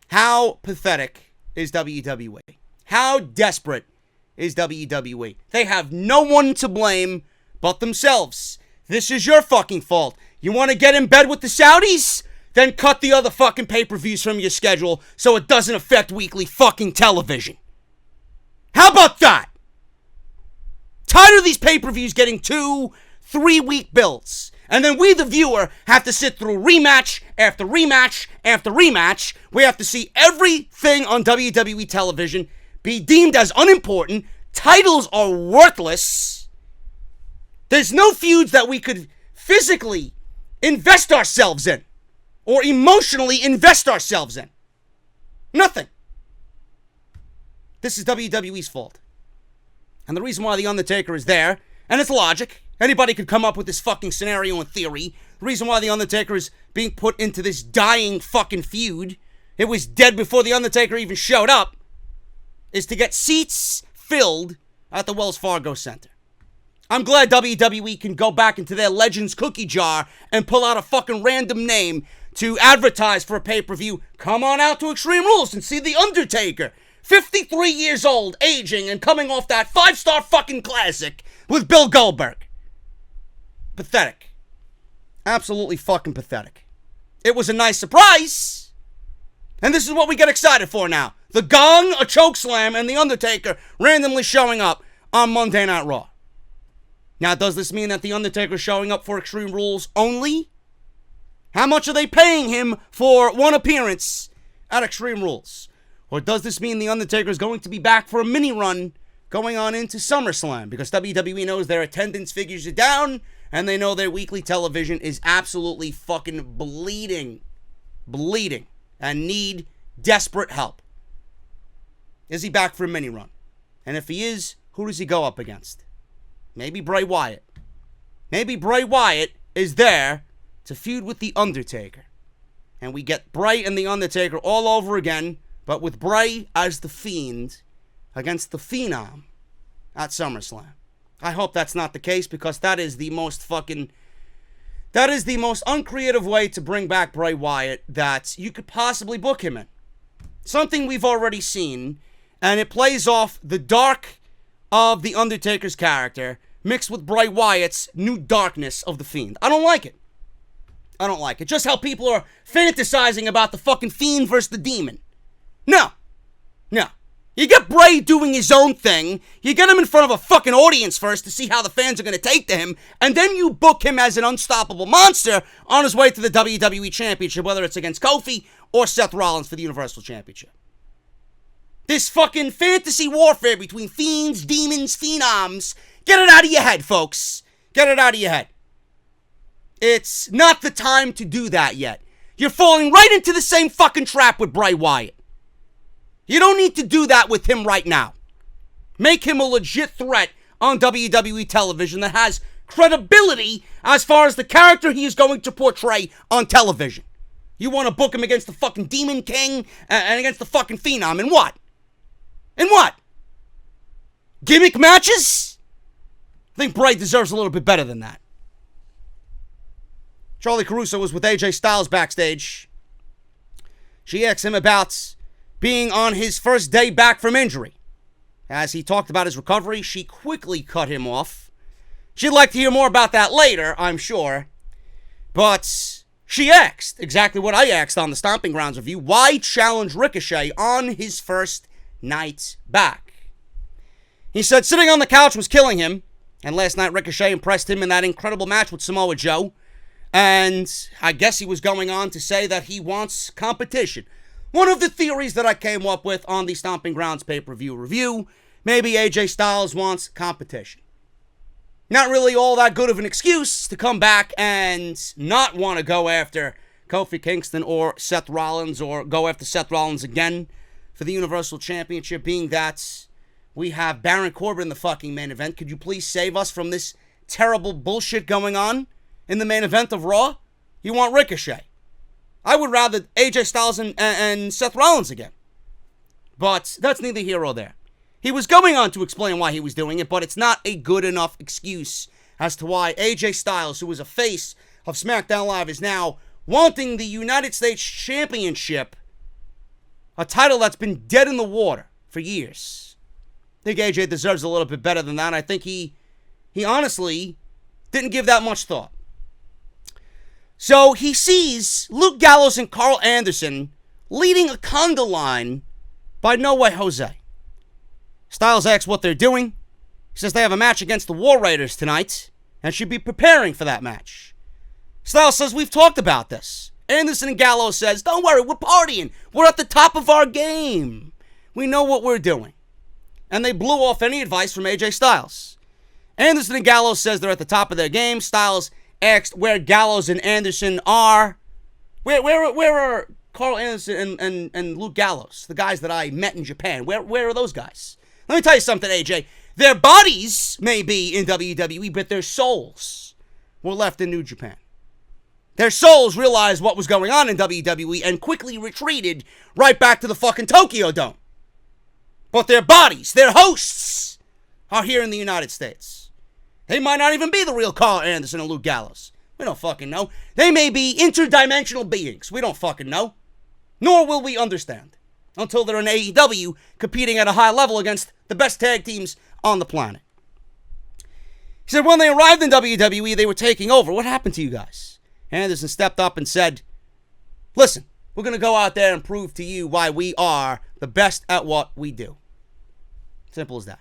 Speaker 1: How pathetic is WWE? How desperate is WWE? They have no one to blame but themselves. This is your fucking fault. You want to get in bed with the Saudis? Then cut the other fucking pay-per-views from your schedule so it doesn't affect weekly fucking television. How about that? Tired of these pay-per-views getting 2-3 week builds. And then we, the viewer, have to sit through rematch after rematch after rematch. We have to see everything on WWE television be deemed as unimportant. Titles are worthless. There's no feuds that we could physically invest ourselves in or emotionally invest ourselves in. Nothing. This is WWE's fault. And the reason why The Undertaker is there, and it's logic, anybody could come up with this fucking scenario in theory. The reason why The Undertaker is being put into this dying fucking feud it was dead before The Undertaker even showed up, is to get seats filled at the Wells Fargo Center. I'm glad WWE can go back into their Legends cookie jar and pull out a fucking random name to advertise for a pay-per-view. Come on out to Extreme Rules and see The Undertaker. 53 years old, aging, and coming off that 5-star fucking classic with Bill Goldberg. Pathetic. Absolutely fucking pathetic. It was a nice surprise. And this is what we get excited for now. The Gong, a chokeslam, and The Undertaker randomly showing up on Monday Night Raw. Now, does this mean that The Undertaker is showing up for Extreme Rules only? How much are they paying him for one appearance at Extreme Rules? Or does this mean The Undertaker is going to be back for a mini run going on into SummerSlam? Because WWE knows their attendance figures are down, and they know their weekly television is absolutely fucking bleeding, and need desperate help. Is he back for a mini run? And if he is, who does he go up against? Maybe Bray Wyatt. Maybe Bray Wyatt is there to feud with The Undertaker. And we get Bray and The Undertaker all over again, but with Bray as the Fiend against the Phenom at SummerSlam. I hope that's not the case, because that is the most uncreative way to bring back Bray Wyatt that you could possibly book him in. Something we've already seen, and it plays off the dark of The Undertaker's character mixed with Bray Wyatt's new darkness of the Fiend. I don't like it. Just how people are fantasizing about the fucking Fiend versus the Demon. No. You get Bray doing his own thing, you get him in front of a fucking audience first to see how the fans are going to take to him, and then you book him as an unstoppable monster on his way to the WWE Championship, whether it's against Kofi or Seth Rollins for the Universal Championship. This fucking fantasy warfare between fiends, demons, phenoms, get it out of your head, folks. Get it out of your head. It's not the time to do that yet. You're falling right into the same fucking trap with Bray Wyatt. You don't need to do that with him right now. Make him a legit threat on WWE television that has credibility as far as the character he is going to portray on television. You want to book him against the fucking Demon King and against the fucking Phenom, and what? Gimmick matches? I think Bray deserves a little bit better than that. Charlie Caruso was with AJ Styles backstage. She asked him about being on his first day back from injury. As he talked about his recovery, she quickly cut him off. She'd like to hear more about that later, I'm sure. But she asked exactly what I asked on the Stomping Grounds review. Why challenge Ricochet on his first night back? He said sitting on the couch was killing him. And last night Ricochet impressed him in that incredible match with Samoa Joe. And I guess he was going on to say that he wants competition. One of the theories that I came up with on the Stomping Grounds pay-per-view review, maybe AJ Styles wants competition. Not really all that good of an excuse to come back and not want to go after Kofi Kingston or Seth Rollins, or go after Seth Rollins again for the Universal Championship, being that we have Baron Corbin in the fucking main event. Could you please save us from this terrible bullshit going on in the main event of Raw? You want Ricochet. I would rather AJ Styles and Seth Rollins again. But that's neither here nor there. He was going on to explain why he was doing it, but it's not a good enough excuse as to why AJ Styles, who is a face of SmackDown Live, is now wanting the United States Championship, a title that's been dead in the water for years. I think AJ deserves a little bit better than that. I think he honestly didn't give that much thought. So he sees Luke Gallows and Carl Anderson leading a conga line by No Way Jose. Styles asks what they're doing. He says they have a match against the War Raiders tonight and should be preparing for that match. Styles says, we've talked about this. Anderson and Gallows says, don't worry, we're partying. We're at the top of our game. We know what we're doing. And they blew off any advice from AJ Styles. Anderson and Gallows says they're at the top of their game. Styles asked where Gallows and Anderson are. Where are Carl Anderson and Luke Gallows, the guys that I met in Japan? Where are those guys? Let me tell you something, AJ. Their bodies may be in WWE, but their souls were left in New Japan. Their souls realized what was going on in WWE and quickly retreated right back to the fucking Tokyo Dome. But their bodies, their hosts, are here in the United States. They might not even be the real Carl Anderson and Luke Gallows. We don't fucking know. They may be interdimensional beings. We don't fucking know. Nor will we understand until they're in AEW competing at a high level against the best tag teams on the planet. He said when they arrived in WWE, they were taking over. What happened to you guys? Anderson stepped up and said, listen, we're going to go out there and prove to you why we are the best at what we do. Simple as that.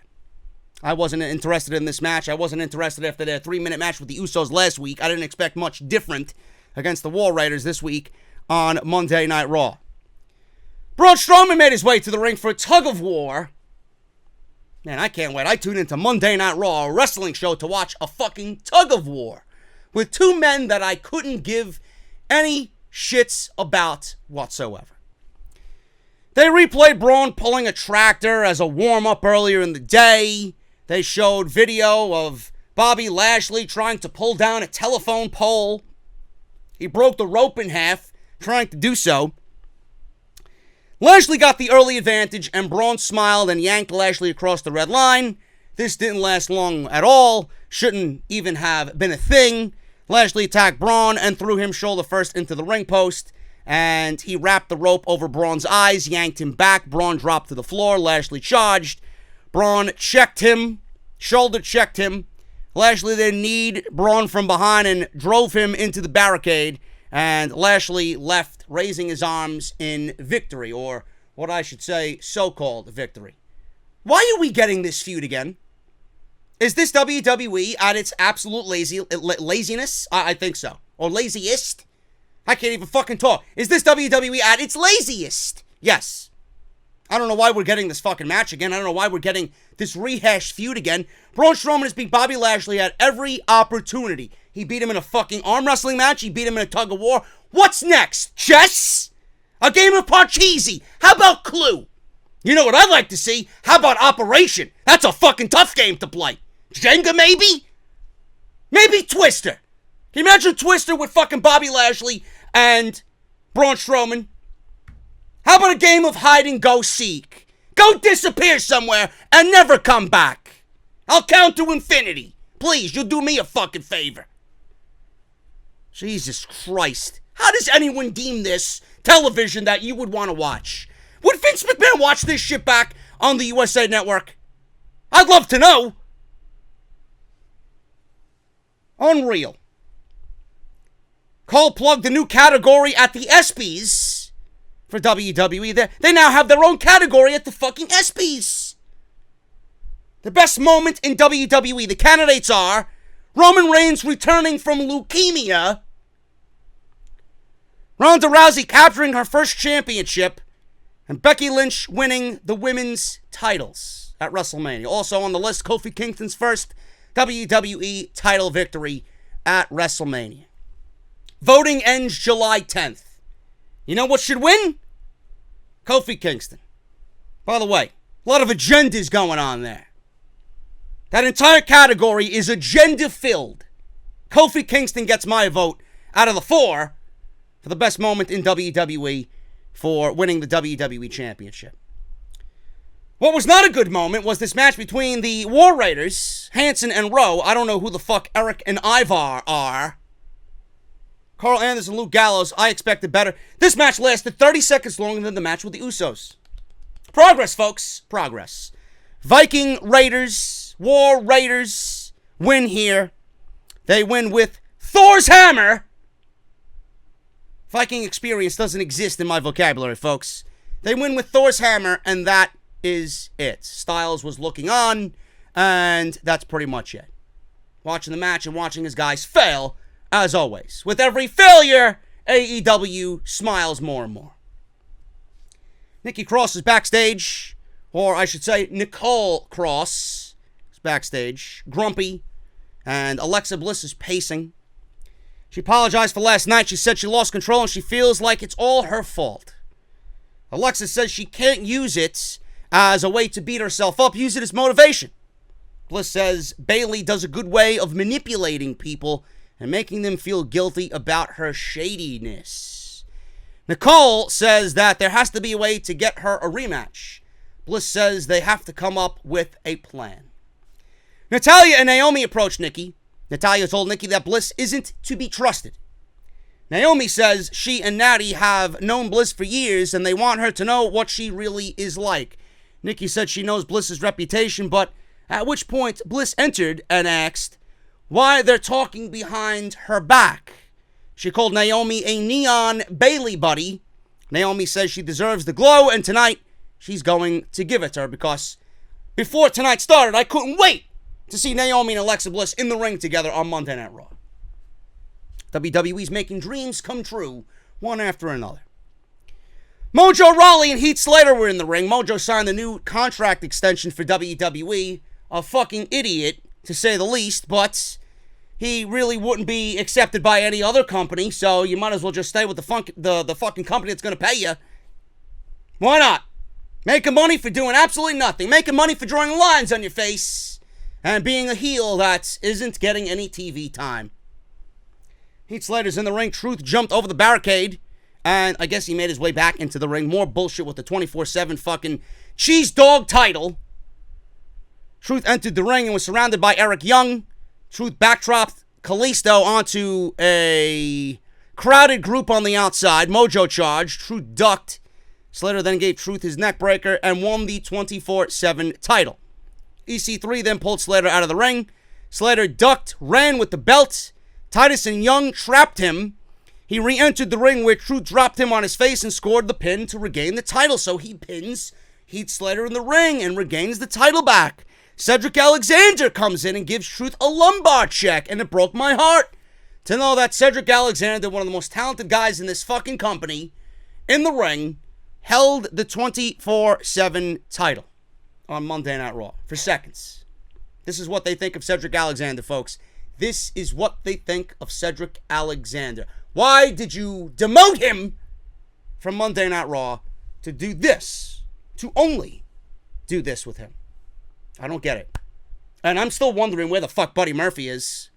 Speaker 1: I wasn't interested in this match. I wasn't interested after their 3-minute match with the Usos last week. I didn't expect much different against the War Raiders this week on Monday Night Raw. Braun Strowman made his way to the ring for a tug of war. Man, I can't wait. I tuned into Monday Night Raw, a wrestling show, to watch a fucking tug of war with two men that I couldn't give any shits about whatsoever. They replayed Braun pulling a tractor as a warm-up earlier in the day. They showed video of Bobby Lashley trying to pull down a telephone pole. He broke the rope in half trying to do so. Lashley got the early advantage, and Braun smiled and yanked Lashley across the red line. This didn't last long at all. Shouldn't even have been a thing. Lashley attacked Braun and threw him shoulder first into the ring post, and he wrapped the rope over Braun's eyes, yanked him back. Braun dropped to the floor. Lashley charged. Braun checked him, shoulder checked him. Lashley then kneed Braun from behind and drove him into the barricade, and Lashley left, raising his arms in victory, or what I should say, so-called victory. Why are we getting this feud again? Is this WWE at its absolute laziness? I think so. Or laziest? I can't even fucking talk. Is this WWE at its laziest? Yes. I don't know why we're getting this fucking match again. I don't know why we're getting this rehashed feud again. Braun Strowman has beat Bobby Lashley at every opportunity. He beat him in a fucking arm wrestling match. He beat him in a tug of war. What's next? Chess? A game of Parcheesi? How about Clue? You know what I'd like to see? How about Operation? That's a fucking tough game to play. Jenga, maybe? Maybe Twister. Can you imagine Twister with fucking Bobby Lashley and Braun Strowman? How about a game of hide and go seek? Go disappear somewhere and never come back. I'll count to infinity. Please, you'll do me a fucking favor. Jesus Christ. How does anyone deem this television that you would want to watch? Would Vince McMahon watch this shit back on the USA Network? I'd love to know. Unreal. Cole plugged a new category at the ESPYs for WWE. They now have their own category at the fucking ESPYs. The best moment in WWE. The candidates are Roman Reigns returning from leukemia, Ronda Rousey capturing her first championship, and Becky Lynch winning the women's titles at WrestleMania. Also on the list, Kofi Kingston's first WWE title victory at WrestleMania. Voting ends July 10th. You know what should win? Kofi Kingston. By the way, a lot of agendas going on there. That entire category is agenda-filled. Kofi Kingston gets my vote out of the 4 for the best moment in WWE for winning the WWE Championship. What was not a good moment was this match between the War Raiders, Hanson and Rowe. I don't know who the fuck Eric and Ivar are. Carl Anderson, Luke Gallows, I expected better. This match lasted 30 seconds longer than the match with the Usos. Progress, folks. Progress. Viking Raiders, War Raiders win here. They win with Thor's hammer. Viking experience doesn't exist in my vocabulary, folks. They win with Thor's hammer, and that is it. Styles was looking on, and that's pretty much it. Watching the match and watching his guys fail, as always. With every failure, AEW smiles more and more. Nikki Cross is backstage, or I should say Nicole Cross is backstage, grumpy, and Alexa Bliss is pacing. She apologized for last night. She said she lost control and she feels like it's all her fault. Alexa says she can't use it as a way to beat herself up. Use it as motivation. Bliss says Bayley does a good way of manipulating people and making them feel guilty about her shadiness. Nicole says that there has to be a way to get her a rematch. Bliss says they have to come up with a plan. Natalya and Naomi approach Nikki. Natalya told Nikki that Bliss isn't to be trusted. Naomi says she and Natty have known Bliss for years and they want her to know what she really is like. Nikki said she knows Bliss's reputation, but at which point Bliss entered and asked why they're talking behind her back. She called Naomi a neon Bailey buddy. Naomi says she deserves the glow, and tonight she's going to give it to her because before tonight started, I couldn't wait to see Naomi and Alexa Bliss in the ring together on Monday Night Raw. WWE's making dreams come true, one after another. Mojo Rawley and Heath Slater were in the ring. Mojo signed the new contract extension for WWE. A fucking idiot, to say the least, but he really wouldn't be accepted by any other company, so you might as well just stay with the fucking company that's going to pay you. Why not? Making money for doing absolutely nothing. Making money for drawing lines on your face and being a heel that isn't getting any TV time. Heath Slater's in the ring. Truth jumped over the barricade, and I guess he made his way back into the ring. More bullshit with the 24/7 fucking cheese dog title. Truth entered the ring and was surrounded by Eric Young. Truth backdropped Kalisto onto a crowded group on the outside. Mojo charged. Truth ducked. Slater then gave Truth his neck breaker and won the 24/7 title. EC3 then pulled Slater out of the ring. Slater ducked, ran with the belt. Titus and Young trapped him. He re-entered the ring where Truth dropped him on his face and scored the pin to regain the title. So he pins Heath Slater in the ring and regains the title back. Cedric Alexander comes in and gives Truth a lumbar check, and it broke my heart to know that Cedric Alexander, one of the most talented guys in this fucking company, in the ring, held the 24/7 title on Monday Night Raw for seconds. This is what they think of Cedric Alexander, folks. This is what they think of Cedric Alexander. Why did you demote him from Monday Night Raw to do this, to only do this with him? I don't get it. And I'm still wondering where the fuck Buddy Murphy is.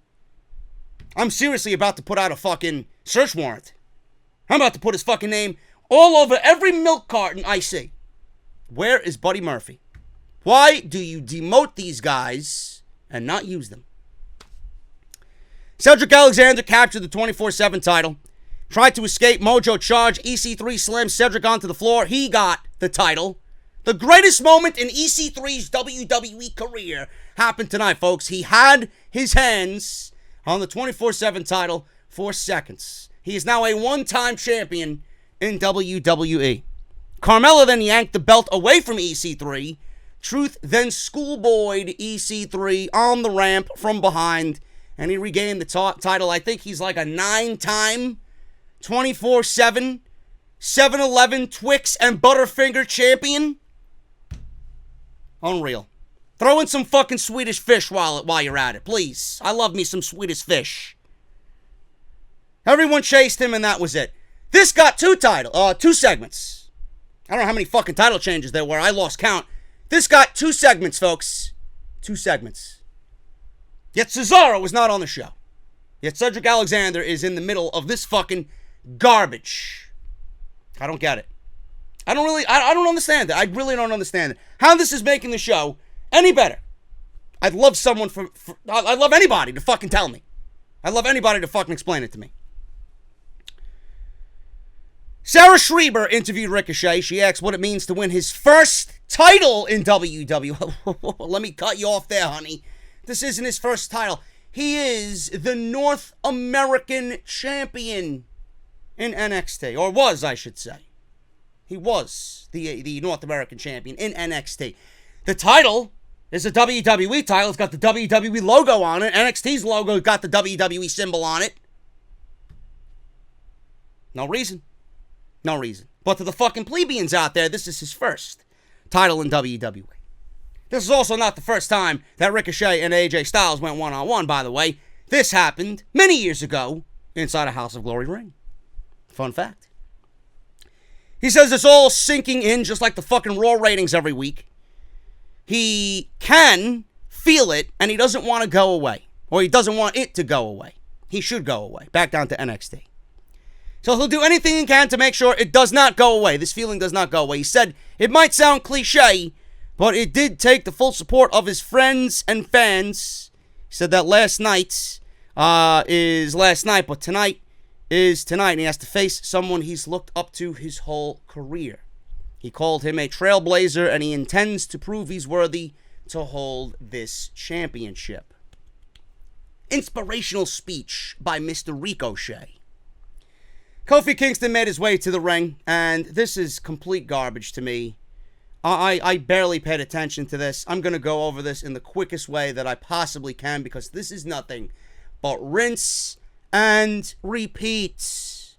Speaker 1: I'm seriously about to put out a fucking search warrant. I'm about to put his fucking name all over every milk carton I see. Where is Buddy Murphy? Why do you demote these guys and not use them? Cedric Alexander captured the 24/7 title. Tried to escape. Mojo charged. EC3 slammed Cedric onto the floor. He got the title. The greatest moment in EC3's WWE career happened tonight, folks. He had his hands on the 24/7 title for seconds. He is now a one-time champion in WWE. Carmella then yanked the belt away from EC3. Truth then schoolboyed EC3 on the ramp from behind, and he regained the title. I think he's like a 9-time 24/7 7-Eleven Twix and Butterfinger champion. Unreal. Throw in some fucking Swedish fish while you're at it, please. I love me some Swedish fish. Everyone chased him, and that was it. This got two segments. I don't know how many fucking title changes there were. I lost count. This got 2 segments, folks. 2 segments. Yet Cesaro was not on the show. Yet Cedric Alexander is in the middle of this fucking garbage. I don't get it. I don't understand it. I really don't understand it. How this is making the show any better. I'd love someone I'd love anybody to fucking tell me. I'd love anybody to fucking explain it to me. Sarah Schreiber interviewed Ricochet. She asked what it means to win his first title in WWE. Let me cut you off there, honey. This isn't his first title. He is the North American champion in NXT. Or was, I should say. He was the North American champion in NXT. The title is a WWE title. It's got the WWE logo on it. NXT's logo got the WWE symbol on it. No reason. No reason. But to the fucking plebeians out there, this is his first title in WWE. This is also not the first time that Ricochet and AJ Styles went one-on-one, by the way. This happened many years ago inside a House of Glory ring. Fun fact. He says it's all sinking in just like the fucking Raw ratings every week. He can feel it, and he doesn't want to go away. Or he doesn't want it to go away. He should go away, back down to NXT. So he'll do anything he can to make sure it does not go away. This feeling does not go away. He said it might sound cliche, but it did take the full support of his friends and fans. He said that last night is last night, but tonight is tonight. And he has to face someone he's looked up to his whole career. He called him a trailblazer, and he intends to prove he's worthy to hold this championship. Inspirational speech by Mr. Ricochet. Kofi Kingston made his way to the ring, and this is complete garbage to me. I barely paid attention to this. I'm going to go over this in the quickest way that I possibly can, because this is nothing but rinse and repeat.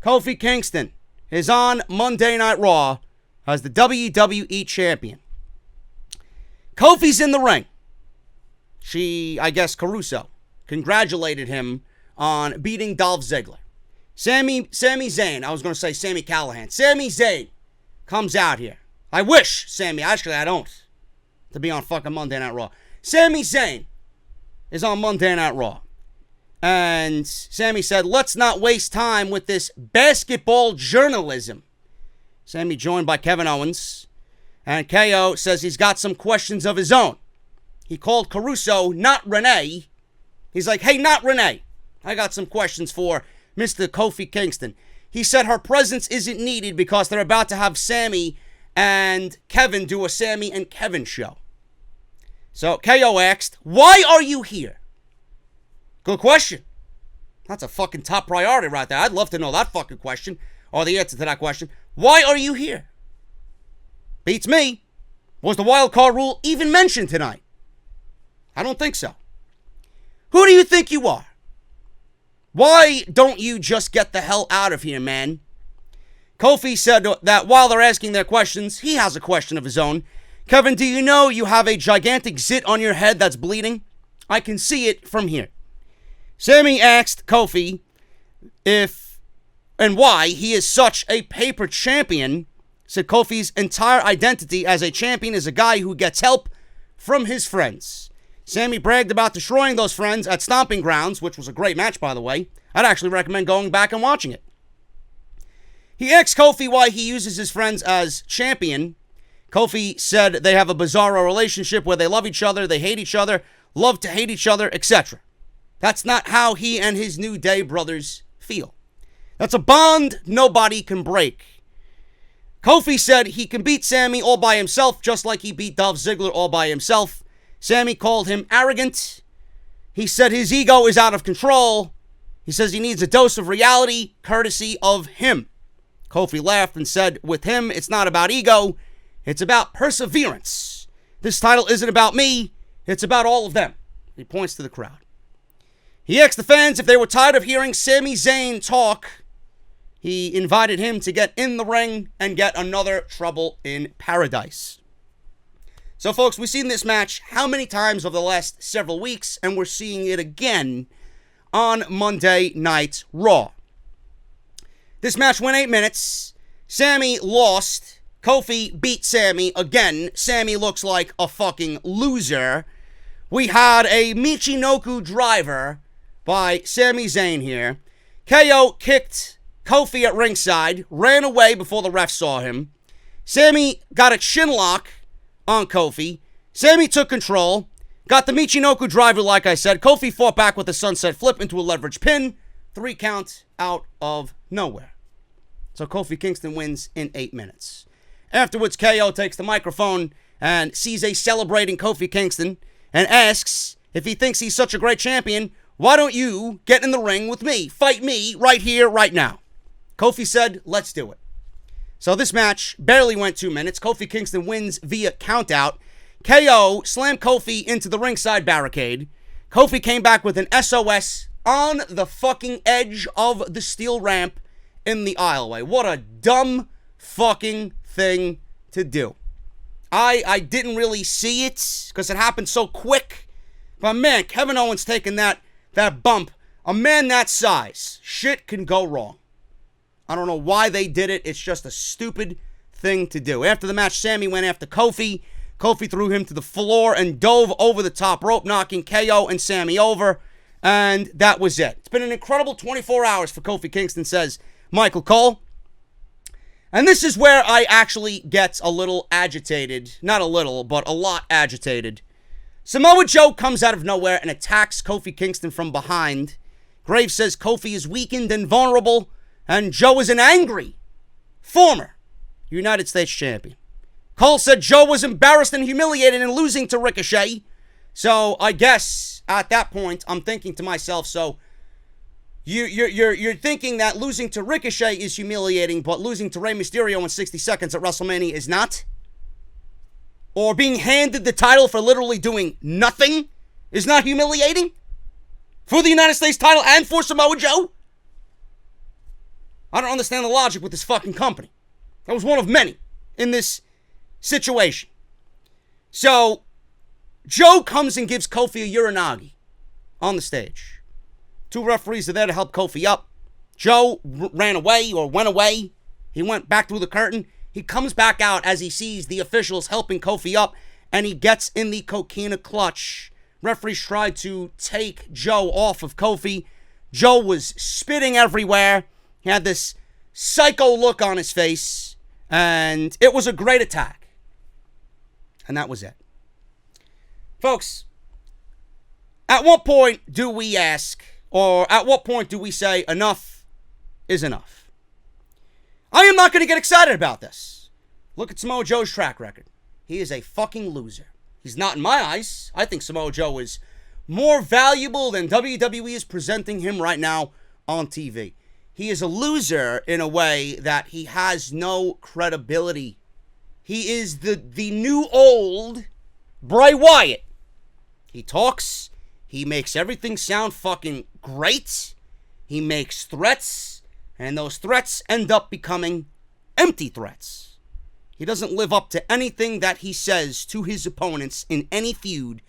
Speaker 1: Kofi Kingston is on Monday Night Raw as the WWE Champion. Kofi's in the ring. I guess Caruso, congratulated him on beating Dolph Ziggler. Sami Zayn, I was going to say Sami Callihan. Sami Zayn comes out here. I wish Sami, actually I don't, to be on fucking Monday Night Raw. Sami Zayn is on Monday Night Raw. And Sami said, let's not waste time with this basketball journalism. Sami joined by Kevin Owens. And KO says he's got some questions of his own. He called Caruso not Renee. He's like, hey, not Renee. I got some questions for Mr. Kofi Kingston. He said her presence isn't needed because they're about to have Sami and Kevin do a Sami and Kevin show. So KO asked, why are you here? Good question. That's a fucking top priority right there. I'd love to know that fucking question, or the answer to that question. Why are you here? Beats me. Was the wild card rule even mentioned tonight? I don't think so. Who do you think you are? Why don't you just get the hell out of here, man? Kofi said that while they're asking their questions, he has a question of his own. Kevin, do you know you have a gigantic zit on your head that's bleeding? I can see it from here. Sami asked Kofi if and why he is such a paper champion. Said Kofi's entire identity as a champion is a guy who gets help from his friends. Sami bragged about destroying those friends at Stomping Grounds, which was a great match, by the way. I'd actually recommend going back and watching it. He asked Kofi why he uses his friends as champion. Kofi said they have a bizarro relationship where they love each other, they hate each other, love to hate each other, etc. That's not how he and his New Day brothers feel. That's a bond nobody can break. Kofi said he can beat Sami all by himself, just like he beat Dolph Ziggler all by himself. Sami called him arrogant. He said his ego is out of control. He says he needs a dose of reality, courtesy of him. Kofi laughed and said, with him, it's not about ego, it's about perseverance. This title isn't about me, it's about all of them. He points to the crowd. He asked the fans if they were tired of hearing Sami Zayn talk. He invited him to get in the ring and get another Trouble in Paradise. So, folks, we've seen this match how many times over the last several weeks, and we're seeing it again on Monday Night Raw. This match went 8 minutes. Sami lost. Kofi beat Sami again. Sami looks like a fucking loser. We had a Michinoku driver by Sami Zayn here. KO kicked Kofi at ringside, ran away before the ref saw him. Sami got a chin lock on Kofi. Sami took control, got the Michinoku driver like I said. Kofi fought back with a sunset flip into a leverage pin. 3 count out of nowhere. So Kofi Kingston wins in 8 minutes. Afterwards, KO takes the microphone and sees a celebrating Kofi Kingston and asks if he thinks he's such a great champion, why don't you get in the ring with me? Fight me right here, right now. Kofi said, let's do it. So this match barely went 2 minutes. Kofi Kingston wins via countout. KO slammed Kofi into the ringside barricade. Kofi came back with an SOS on the fucking edge of the steel ramp in the aisleway. What a dumb fucking thing to do. I didn't really see it because it happened so quick. But man, Kevin Owens taking that bump. A man that size, shit can go wrong. I don't know why they did it. It's just a stupid thing to do. After the match, Sami went after Kofi. Kofi threw him to the floor and dove over the top rope, knocking KO and Sami over. And that was it. It's been an incredible 24 hours for Kofi Kingston, says Michael Cole. And this is where I actually get a little agitated. Not a little, but a lot agitated. Samoa Joe comes out of nowhere and attacks Kofi Kingston from behind. Graves says Kofi is weakened and vulnerable, and Joe is an angry former United States champion. Cole said Joe was embarrassed and humiliated in losing to Ricochet. So I guess at that point I'm thinking to myself, so you're thinking that losing to Ricochet is humiliating, but losing to Rey Mysterio in 60 seconds at WrestleMania is not? Or being handed the title for literally doing nothing is not humiliating? For the United States title and for Samoa Joe? I don't understand the logic with this fucking company. That was one of many in this situation. So, Joe comes and gives Kofi a Uranagi on the stage. 2 referees are there to help Kofi up. Joe ran away or went away. He went back through the curtain. He comes back out as he sees the officials helping Kofi up, and he gets in the coquina clutch. Referees tried to take Joe off of Kofi. Joe was spitting everywhere. He had this psycho look on his face, and it was a great attack. And that was it. Folks, at what point do we ask, or at what point do we say enough is enough? I am not going to get excited about this. Look at Samoa Joe's track record. He is a fucking loser. He's not in my eyes. I think Samoa Joe is more valuable than WWE is presenting him right now on TV. He is a loser in a way that he has no credibility. He is the new old Bray Wyatt. He talks. He makes everything sound fucking great. He makes threats. And those threats end up becoming empty threats. He doesn't live up to anything that he says to his opponents in any feud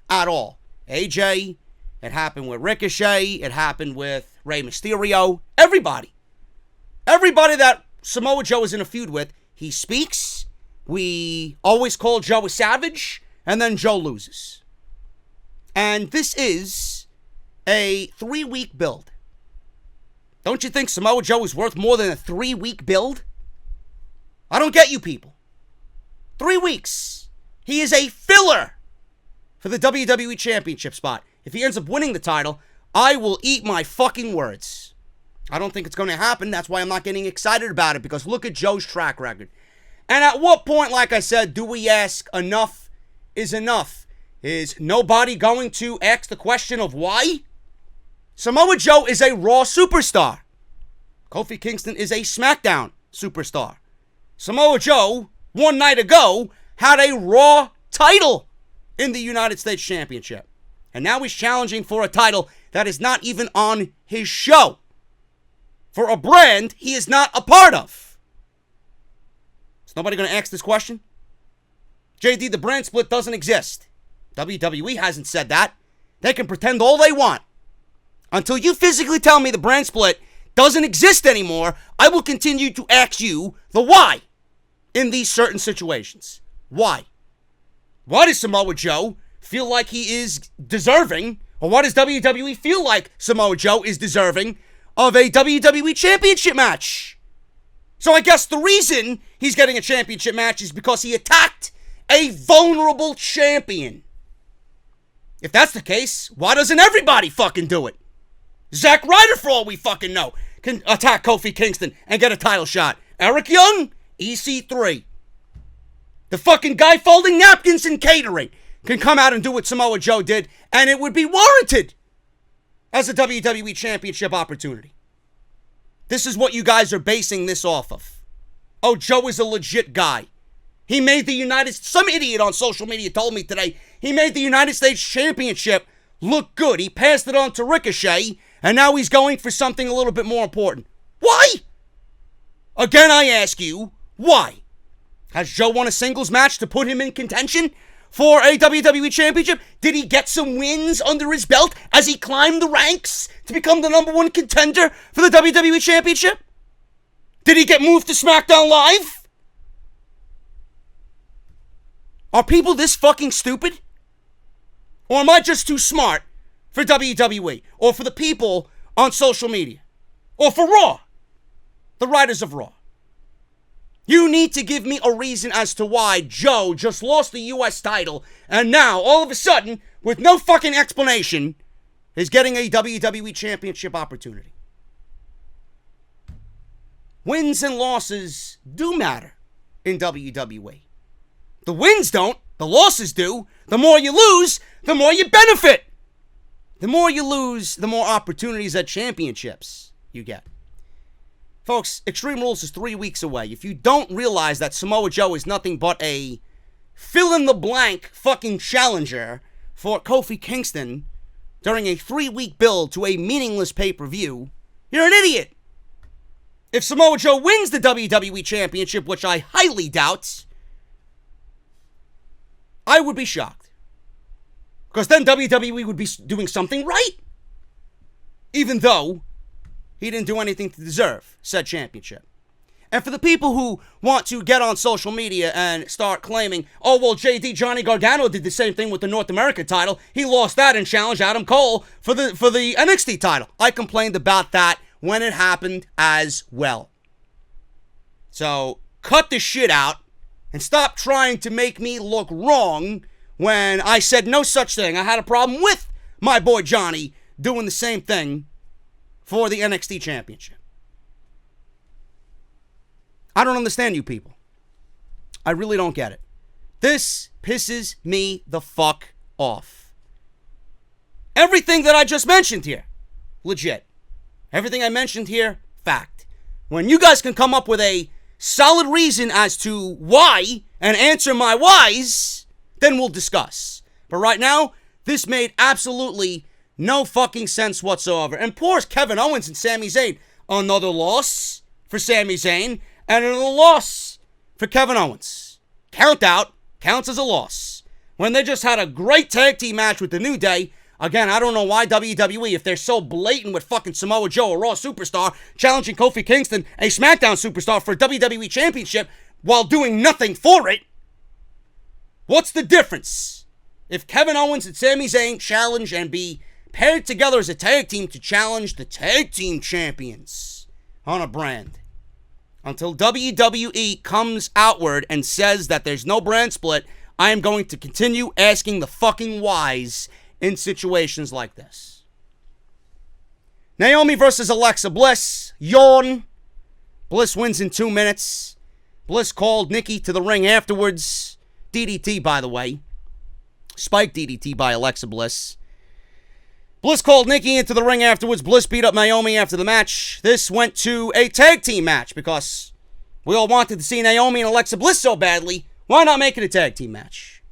Speaker 1: at all. AJ, it happened with Ricochet, it happened with Rey Mysterio, everybody. Everybody that Samoa Joe is in a feud with, he speaks, we always call Joe a savage, and then Joe loses. And this is a 3-week build. Don't you think Samoa Joe is worth more than a 3-week build? I don't get you people. 3 weeks. He is a filler for the WWE Championship spot. If he ends up winning the title, I will eat my fucking words. I don't think it's going to happen. That's why I'm not getting excited about it, because look at Joe's track record. And at what point, like I said, do we ask enough is enough? Is nobody going to ask the question of why? Samoa Joe is a Raw superstar. Kofi Kingston is a SmackDown superstar. Samoa Joe, one night ago, had a Raw title in the United States Championship. And now he's challenging for a title that is not even on his show. For a brand he is not a part of. Is nobody going to ask this question? JD, the brand split doesn't exist. WWE hasn't said that. They can pretend all they want. Until you physically tell me the brand split doesn't exist anymore, I will continue to ask you the why in these certain situations. Why? Why does Samoa Joe feel like he is deserving, or why does WWE feel like Samoa Joe is deserving of a WWE Championship match? So I guess the reason he's getting a championship match is because he attacked a vulnerable champion. If that's the case, why doesn't everybody fucking do it? Zack Ryder, for all we fucking know, can attack Kofi Kingston and get a title shot. Eric Young, EC3. The fucking guy folding napkins and catering can come out and do what Samoa Joe did, and it would be warranted as a WWE Championship opportunity. This is what you guys are basing this off of. Oh, Joe is a legit guy. He made the some idiot on social media told me today, he made the United States Championship look good. He passed it on to Ricochet, and now he's going for something a little bit more important. Why? Again, I ask you, why? Has Joe won a singles match to put him in contention for a WWE Championship? Did he get some wins under his belt as he climbed the ranks to become the #1 contender for the WWE Championship? Did he get moved to SmackDown Live? Are people this fucking stupid? Or am I just too smart for WWE or for the people on social media or for Raw, the writers of Raw. You need to give me a reason as to why Joe just lost the U.S. title and now, all of a sudden, with no fucking explanation, is getting a WWE Championship opportunity. Wins and losses do matter in WWE. The wins don't, the losses do. The more you lose, the more you benefit. The more you lose, the more opportunities at championships you get. Folks, Extreme Rules is 3 weeks away. If you don't realize that Samoa Joe is nothing but a fill-in-the-blank fucking challenger for Kofi Kingston during a 3-week build to a meaningless pay-per-view, you're an idiot. If Samoa Joe wins the WWE Championship, which I highly doubt, I would be shocked. Because then WWE would be doing something right. Even though he didn't do anything to deserve said championship. And for the people who want to get on social media and start claiming, oh, well, JD Johnny Gargano did the same thing with the North American title. He lost that and challenged Adam Cole for the NXT title. I complained about that when it happened as well. So cut the shit out and stop trying to make me look wrong when I said no such thing. I had a problem with my boy Johnny doing the same thing for the NXT Championship. I don't understand you people. I really don't get it. This pisses me the fuck off. Everything that I just mentioned here, legit. Everything I mentioned here, fact. When you guys can come up with a solid reason as to why and answer my whys, then we'll discuss. But right now, this made absolutely no fucking sense whatsoever. And poor Kevin Owens and Sami Zayn. Another loss for Sami Zayn and another loss for Kevin Owens. Count out, counts as a loss. When they just had a great tag team match with the New Day. Again, I don't know why WWE, if they're so blatant with fucking Samoa Joe, a Raw superstar, challenging Kofi Kingston, a SmackDown superstar, for a WWE Championship while doing nothing for it. What's the difference? If Kevin Owens and Sami Zayn challenge and be paired together as a tag team to challenge the tag team champions on a brand. Until WWE comes outward and says that there's no brand split, I am going to continue asking the fucking whys in situations like this. Naomi versus Alexa Bliss. Yawn. Bliss wins in 2 minutes. Bliss called Nikki to the ring afterwards. DDT, by the way. Spike DDT by Alexa Bliss. Bliss called Nikki into the ring afterwards. Bliss beat up Naomi after the match. This went to a tag team match because we all wanted to see Naomi and Alexa Bliss so badly. Why not make it a tag team match?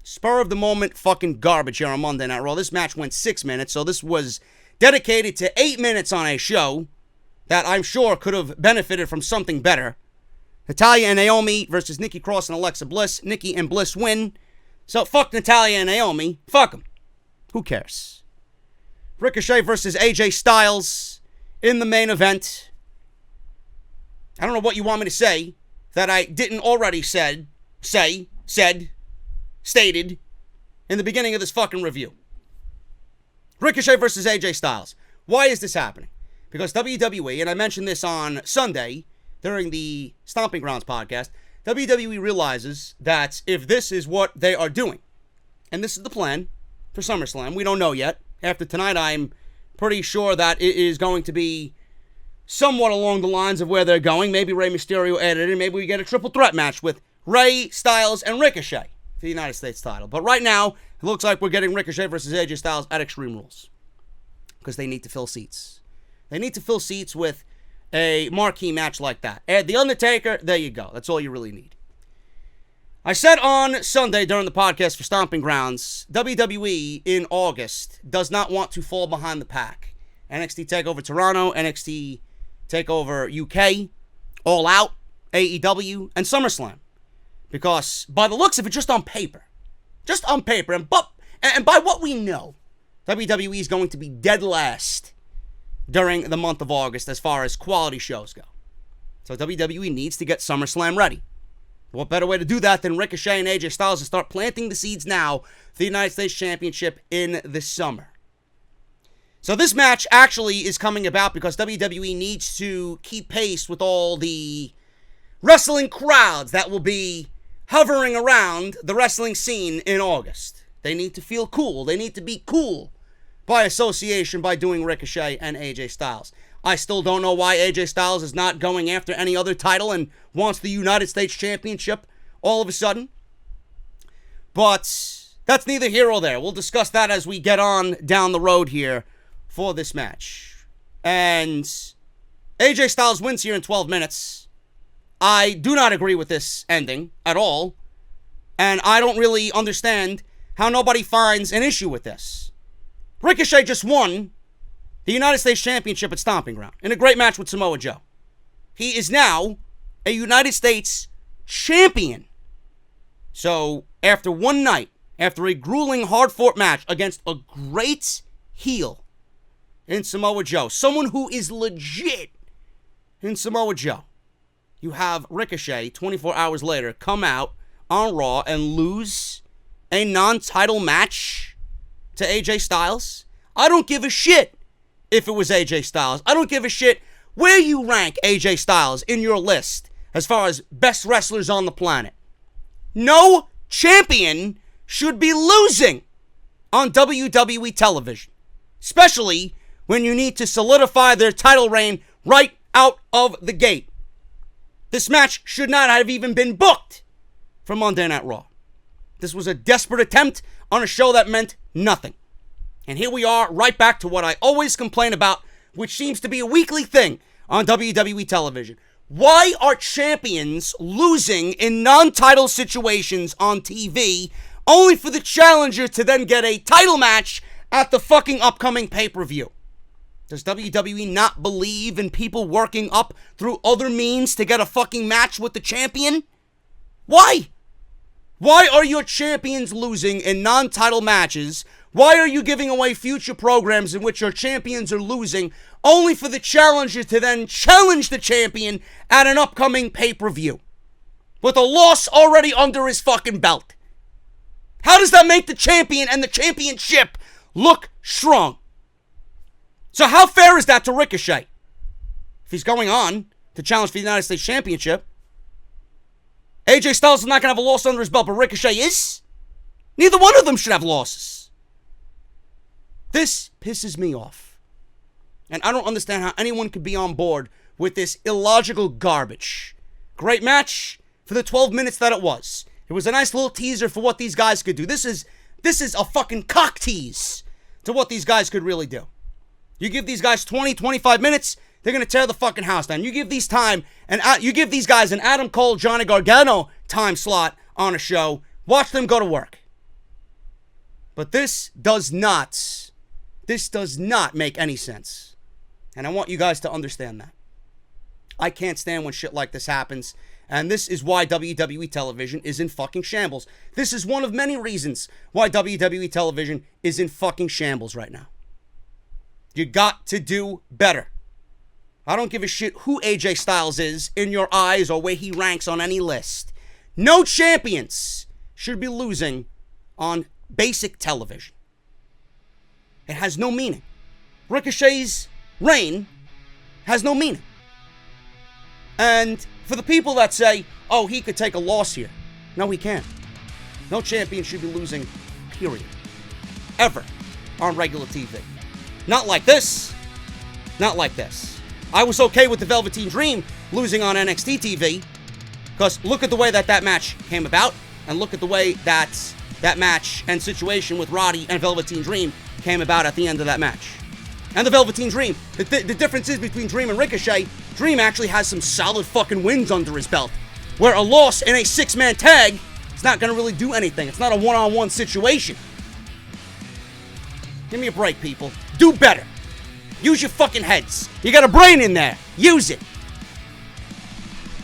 Speaker 1: Spur of the moment fucking garbage here on Monday Night Raw. This match went 6 minutes, so this was dedicated to 8 minutes on a show that I'm sure could have benefited from something better. Natalya and Naomi versus Nikki Cross and Alexa Bliss. Nikki and Bliss win. So fuck Natalya and Naomi. Fuck them. Who cares? Ricochet versus AJ Styles in the main event. I don't know what you want me to say that I didn't already stated in the beginning of this fucking review. Ricochet versus AJ Styles. Why is this happening? Because WWE, and I mentioned this on Sunday during the Stomping Grounds podcast, WWE realizes that if this is what they are doing, and this is the plan for SummerSlam, we don't know yet. After tonight, I'm pretty sure that it is going to be somewhat along the lines of where they're going. Maybe Rey Mysterio added in. Maybe we get a triple threat match with Rey, Styles, and Ricochet for the United States title. But right now, it looks like we're getting Ricochet versus AJ Styles at Extreme Rules. Because they need to fill seats. They need to fill seats with a marquee match like that. Add The Undertaker, there you go. That's all you really need. I said on Sunday during the podcast for Stomping Grounds, WWE in August does not want to fall behind the pack. NXT TakeOver Toronto, NXT TakeOver UK, All Out, AEW, and SummerSlam. Because by the looks of it, just on paper, and by what we know, WWE is going to be dead last during the month of August as far as quality shows go. So WWE needs to get SummerSlam ready. What better way to do that than Ricochet and AJ Styles to start planting the seeds now for the United States Championship in the summer? So this match actually is coming about because WWE needs to keep pace with all the wrestling crowds that will be hovering around the wrestling scene in August. They need to feel cool. They need to be cool by association by doing Ricochet and AJ Styles. I still don't know why AJ Styles is not going after any other title and wants the United States Championship all of a sudden. But that's neither here or there. We'll discuss that as we get on down the road here for this match. And AJ Styles wins here in 12 minutes. I do not agree with this ending at all. And I don't really understand how nobody finds an issue with this. Ricochet just won the United States Championship at Stomping Ground in a great match with Samoa Joe. He is now a United States champion. So, after one night, after a grueling, hard-fought match against a great heel in Samoa Joe, someone who is legit in Samoa Joe, you have Ricochet, 24 hours later, come out on Raw and lose a non-title match to AJ Styles. I don't give a shit if it was AJ Styles. I don't give a shit where you rank AJ Styles in your list as far as best wrestlers on the planet. No champion should be losing on WWE television, especially when you need to solidify their title reign right out of the gate. This match should not have even been booked for Monday Night Raw. This was a desperate attempt on a show that meant nothing. And here we are, right back to what I always complain about, which seems to be a weekly thing on WWE television. Why are champions losing in non-title situations on TV only for the challenger to then get a title match at the fucking upcoming pay-per-view? Does WWE not believe in people working up through other means to get a fucking match with the champion? Why? Why are your champions losing in non-title matches? Why are you giving away future programs in which your champions are losing only for the challenger to then challenge the champion at an upcoming pay-per-view with a loss already under his fucking belt? How does that make the champion and the championship look strong? So how fair is that to Ricochet? If he's going on to challenge for the United States Championship, AJ Styles is not going to have a loss under his belt, but Ricochet is. Neither one of them should have losses. This pisses me off. And I don't understand how anyone could be on board with this illogical garbage. Great match for the 12 minutes that it was. It was a nice little teaser for what these guys could do. This is a fucking cock tease to what these guys could really do. You give these guys 20, 25 minutes, they're going to tear the fucking house down. You give these time, and you give these guys an Adam Cole, Johnny Gargano time slot on a show, watch them go to work. But this does not make any sense. And I want you guys to understand that. I can't stand when shit like this happens. And this is why WWE television is in fucking shambles. This is one of many reasons why WWE television is in fucking shambles right now. You got to do better. I don't give a shit who AJ Styles is in your eyes or where he ranks on any list. No champions should be losing on basic television. It has no meaning. Ricochet's reign has no meaning. And for the people that say, oh, he could take a loss here. No, he can't. No champion should be losing, period. Ever on regular TV. Not like this. Not like this. I was okay with the Velveteen Dream losing on NXT TV because look at the way that match came about and look at the way that match and situation with Roddy and Velveteen Dream came about at the end of that match. And the Velveteen Dream, the difference is between Dream and Ricochet, Dream actually has some solid fucking wins under his belt, where a loss in a six-man tag is not going to really do anything. It's not a one-on-one situation. Give me a break, people. Do better. Use your fucking heads. You got a brain in there. Use it.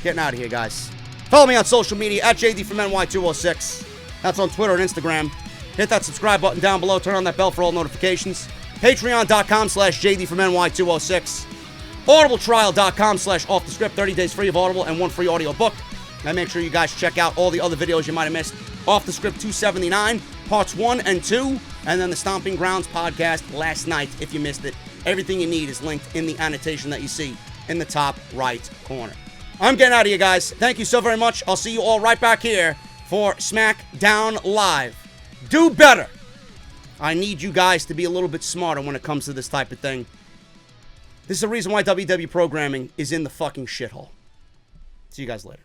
Speaker 1: Getting out of here, guys. Follow me on social media at JD from NY206. That's on Twitter and Instagram. Hit that subscribe button down below. Turn on that bell for all notifications. Patreon.com/JD from NY206. Audibletrial.com/offthescript. 30 days free of Audible and 1 free audio book. And make sure you guys check out all the other videos you might have missed. Off the Script 279. parts 1 and 2, and then the Stomping Grounds podcast last night, if you missed it. Everything you need is linked in the annotation that you see in the top right corner. I'm getting out of here, guys. Thank you so very much. I'll see you all right back here for SmackDown Live. Do better. I need you guys to be a little bit smarter when it comes to this type of thing. This is the reason why WWE programming is in the fucking shithole. See you guys later.